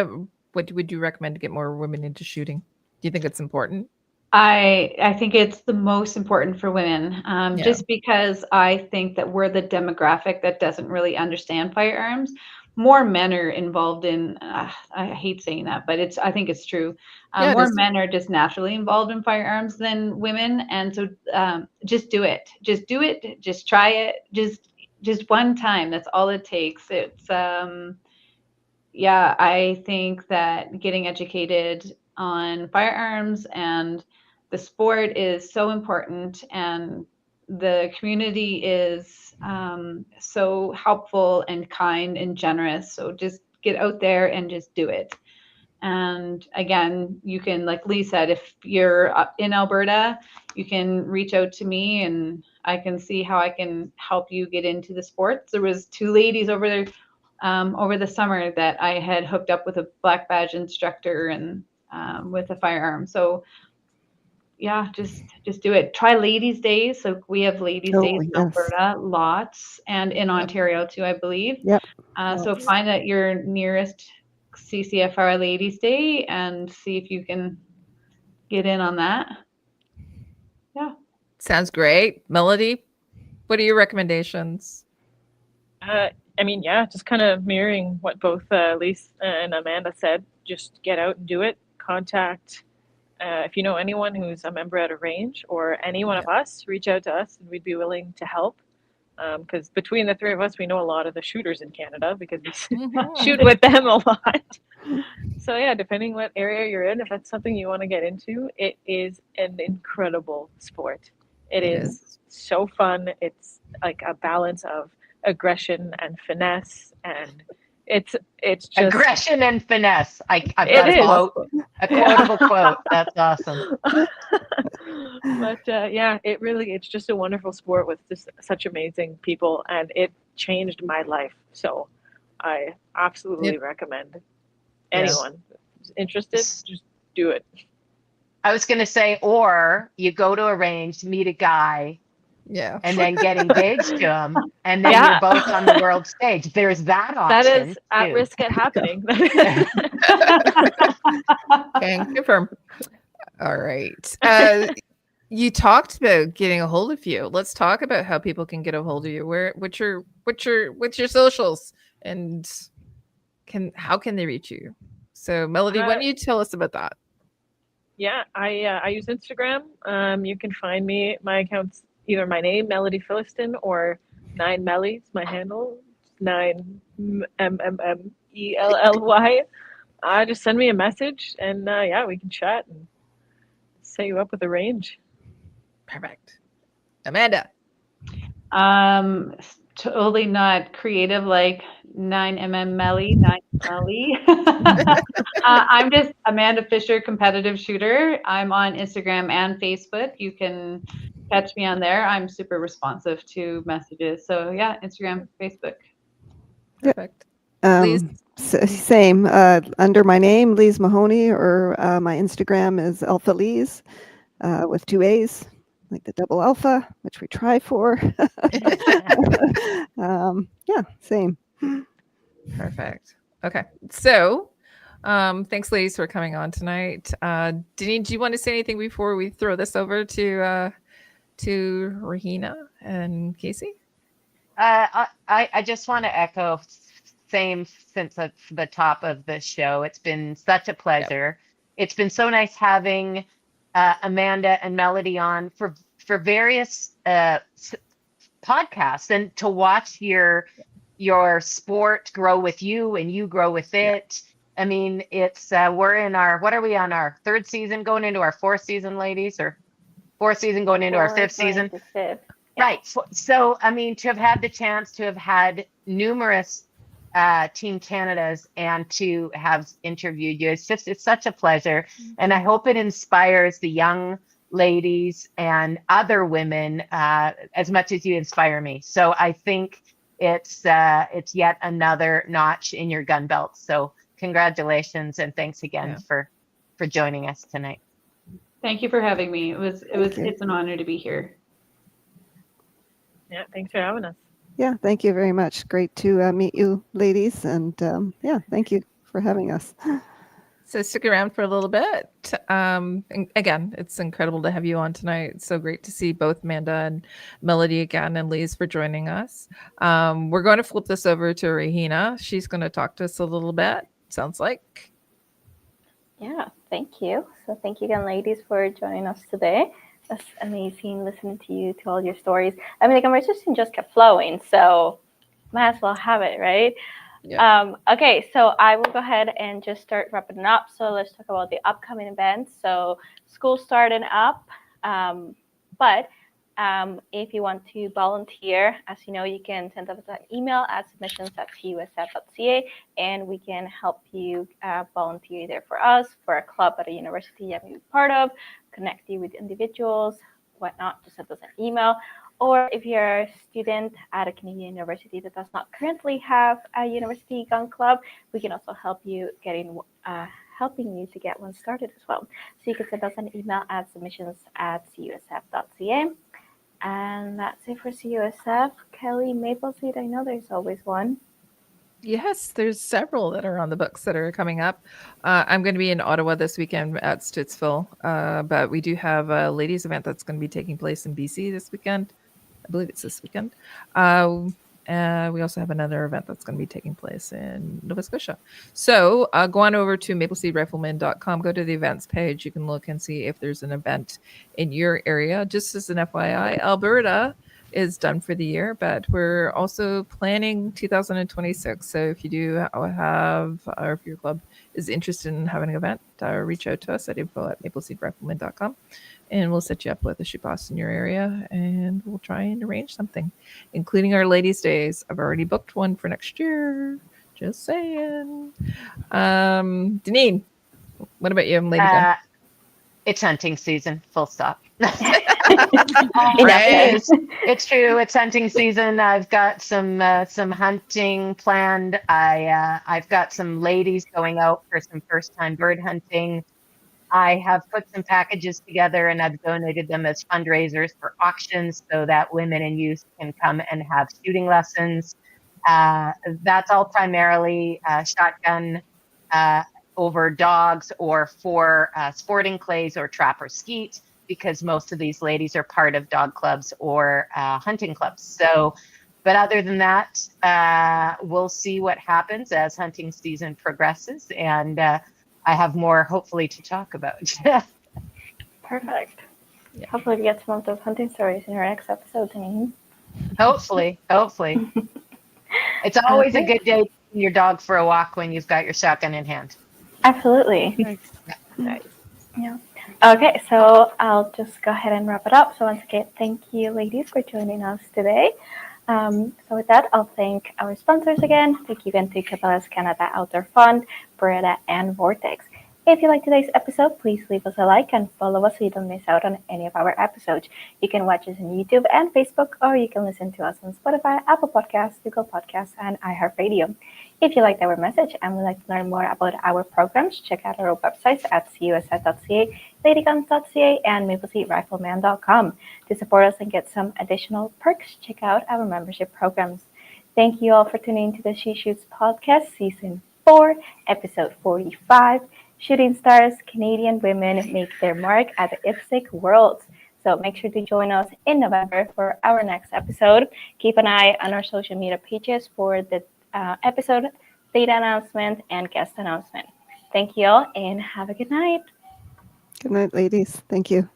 would you recommend to get more women into shooting? Do you think it's important? I think it's the most important for women, just because I think that we're the demographic that doesn't really understand firearms. More men are involved in, I hate saying that, but I think it's true. More men are just naturally involved in firearms than women. And so just do it. Just do it. Just try it. Just one time. That's all it takes. It's yeah, I think that getting educated on firearms and the sport is so important, and the community is so helpful and kind and generous. So just get out there and just do it. And again, you can, like Lee said, if you're in Alberta, you can reach out to me and I can see how I can help you get into the sports. There was 2 ladies over there over the summer that I had hooked up with a black badge instructor and with a firearm. So yeah, just do it. Try Ladies' Days. So we have Ladies' Oh, Days in yes. Alberta, lots, and in Ontario too, I believe. Yep. So find out your nearest CCFR Ladies' Day and see if you can get in on that. Yeah. Sounds great. Melody, what are your recommendations? I mean, yeah, just kind of mirroring what both Lise and Amanda said. Just get out and do it. Contact if you know anyone who's a member at a range or any one of us, reach out to us and we'd be willing to help. Because between the 3 of us, we know a lot of the shooters in Canada because we shoot with them a lot. So yeah, depending what area you're in, if that's something you want to get into, it is an incredible sport. It is so fun. It's like a balance of aggression and finesse, and it's just aggression and finesse. I've got a quotable quote. That's awesome. But yeah, it's just a wonderful sport with just such amazing people, and it changed my life. So I absolutely recommend anyone who's interested, just do it. I was going to say, or you go to a range, meet a guy, and then get engaged to him, and then you're both on the world stage. There's that option. That is at risk at happening. Can confirm. All right. You talked about getting a hold of you. Let's talk about how people can get a hold of you. What's your socials, and how can they reach you? So Melody, why don't you tell us about that? Yeah, I use Instagram. You can find me. My account's either my name, Melody Philistin, or 9 Melly's my handle. 9 MMMELLY. Just send me a message, and yeah, we can chat and set you up with a range. Perfect. Amanda. Totally not creative like 9mm Melly, 9 Melly. I'm just Amanda Fisher, competitive shooter. I'm on Instagram and Facebook. You can catch me on there. I'm super responsive to messages. So yeah, Instagram, Facebook. Perfect. Same. Under my name, Lise Mahoney, or my Instagram is Alpha Lise with 2 A's, like the double alpha, which we try for. Yeah, same. Perfect. Okay. So thanks, Lise, for coming on tonight. Denise, do you want to say anything before we throw this over to Rahina and Casey? I just want to echo same since the top of the show. It's been such a pleasure. Yep. It's been so nice having Amanda and Melody on for various podcasts, and to watch your sport grow with you and you grow with it. I mean, it's we're in our, what are we on, our 3rd season, going into our 4th season, ladies, or 4th season going into our 5th season? Right. So, I mean, to have had the chance to have had numerous Team Canadas and to have interviewed you, it's such a pleasure. And I hope it inspires the young ladies and other women as much as you inspire me. So I think it's yet another notch in your gun belt. So congratulations, and thanks again for joining us tonight. Thank you for having me. It's an honor to be here. Yeah, thanks for having us. Yeah, thank you very much. Great to meet you, ladies, and yeah, thank you for having us. So stick around for a little bit. And again, it's incredible to have you on tonight. It's so great to see both Amanda and Melody again, and Lise for joining us. We're going to flip this over to Rahina. She's going to talk to us a little bit, sounds like. Yeah, thank you. So thank you again, ladies, for joining us today. That's amazing listening to you, to all your stories. I mean, the conversation just kept flowing, so might as well have it, right? Okay, so I will go ahead and just start wrapping up. So let's talk about the upcoming events. So school's starting up, but if you want to volunteer, as you know, you can send us an email at submissions@cusf.ca, and we can help you volunteer there for us, for a club at a university you may be part of, connect you with individuals, whatnot. Just send us an email. Or if you're a student at a Canadian university that does not currently have a university gun club, we can also help you helping you to get one started as well. So you can send us an email at submissions@cusf.ca. And that's it for CUSF. Kelly, Maple Seed, I know there's always one. Yes, there's several that are on the books that are coming up. I'm going to be in Ottawa this weekend at Stittsville, but we do have a ladies event that's going to be taking place in BC this weekend. I believe it's this weekend. We also have another event that's going to be taking place in Nova Scotia. So go on over to mapleseedrifleman.com, go to the events page. You can look and see if there's an event in your area. Just as an FYI, Alberta is done for the year, but we're also planning 2026. So if you do have, or if your club is interested in having an event, reach out to us at info@mapleseedrifleman.com. And we'll set you up with a shoot boss in your area, and we'll try and arrange something, including our ladies' days. I've already booked one for next year. Just saying. Deneen, what about you, Lady Gun? It's hunting season, full stop. Right. It's true. It's hunting season. I've got some hunting planned. I've got some ladies going out for some first time bird hunting. I have put some packages together and I've donated them as fundraisers for auctions so that women and youth can come and have shooting lessons. That's all primarily shotgun over dogs or for sporting clays or trap or skeet, because most of these ladies are part of dog clubs or hunting clubs. So, but other than that, we'll see what happens as hunting season progresses, and I have more hopefully to talk about. Perfect. Yeah. Hopefully we get some of those hunting stories in our next episode. Hopefully. It's always a good day taking your dog for a walk when you've got your shotgun in hand. Absolutely. Nice. Yeah. Okay, so I'll just go ahead and wrap it up. So once again, thank you, ladies, for joining us today. So with that, I'll thank our sponsors again. Thank you again to Cabela's Canada Outdoor Fund, Beretta, and Vortex. If you like today's episode, please leave us a like and follow us so you don't miss out on any of our episodes. You can watch us on YouTube and Facebook, or you can listen to us on Spotify, Apple Podcasts, Google Podcasts, and iHeartRadio. If you liked our message and would like to learn more about our programs, check out our websites at cusf.ca, ladyguns.ca, and mapleseedrifleman.com. To support us and get some additional perks, check out our membership programs. Thank you all for tuning into the She Shoots podcast, Season 4, Episode 45. Shooting stars, Canadian women make their mark at the IPSC Worlds. So make sure to join us in November for our next episode. Keep an eye on our social media pages for the episode, date announcement, and guest announcement. Thank you all, and have a good night. Good night, ladies. Thank you.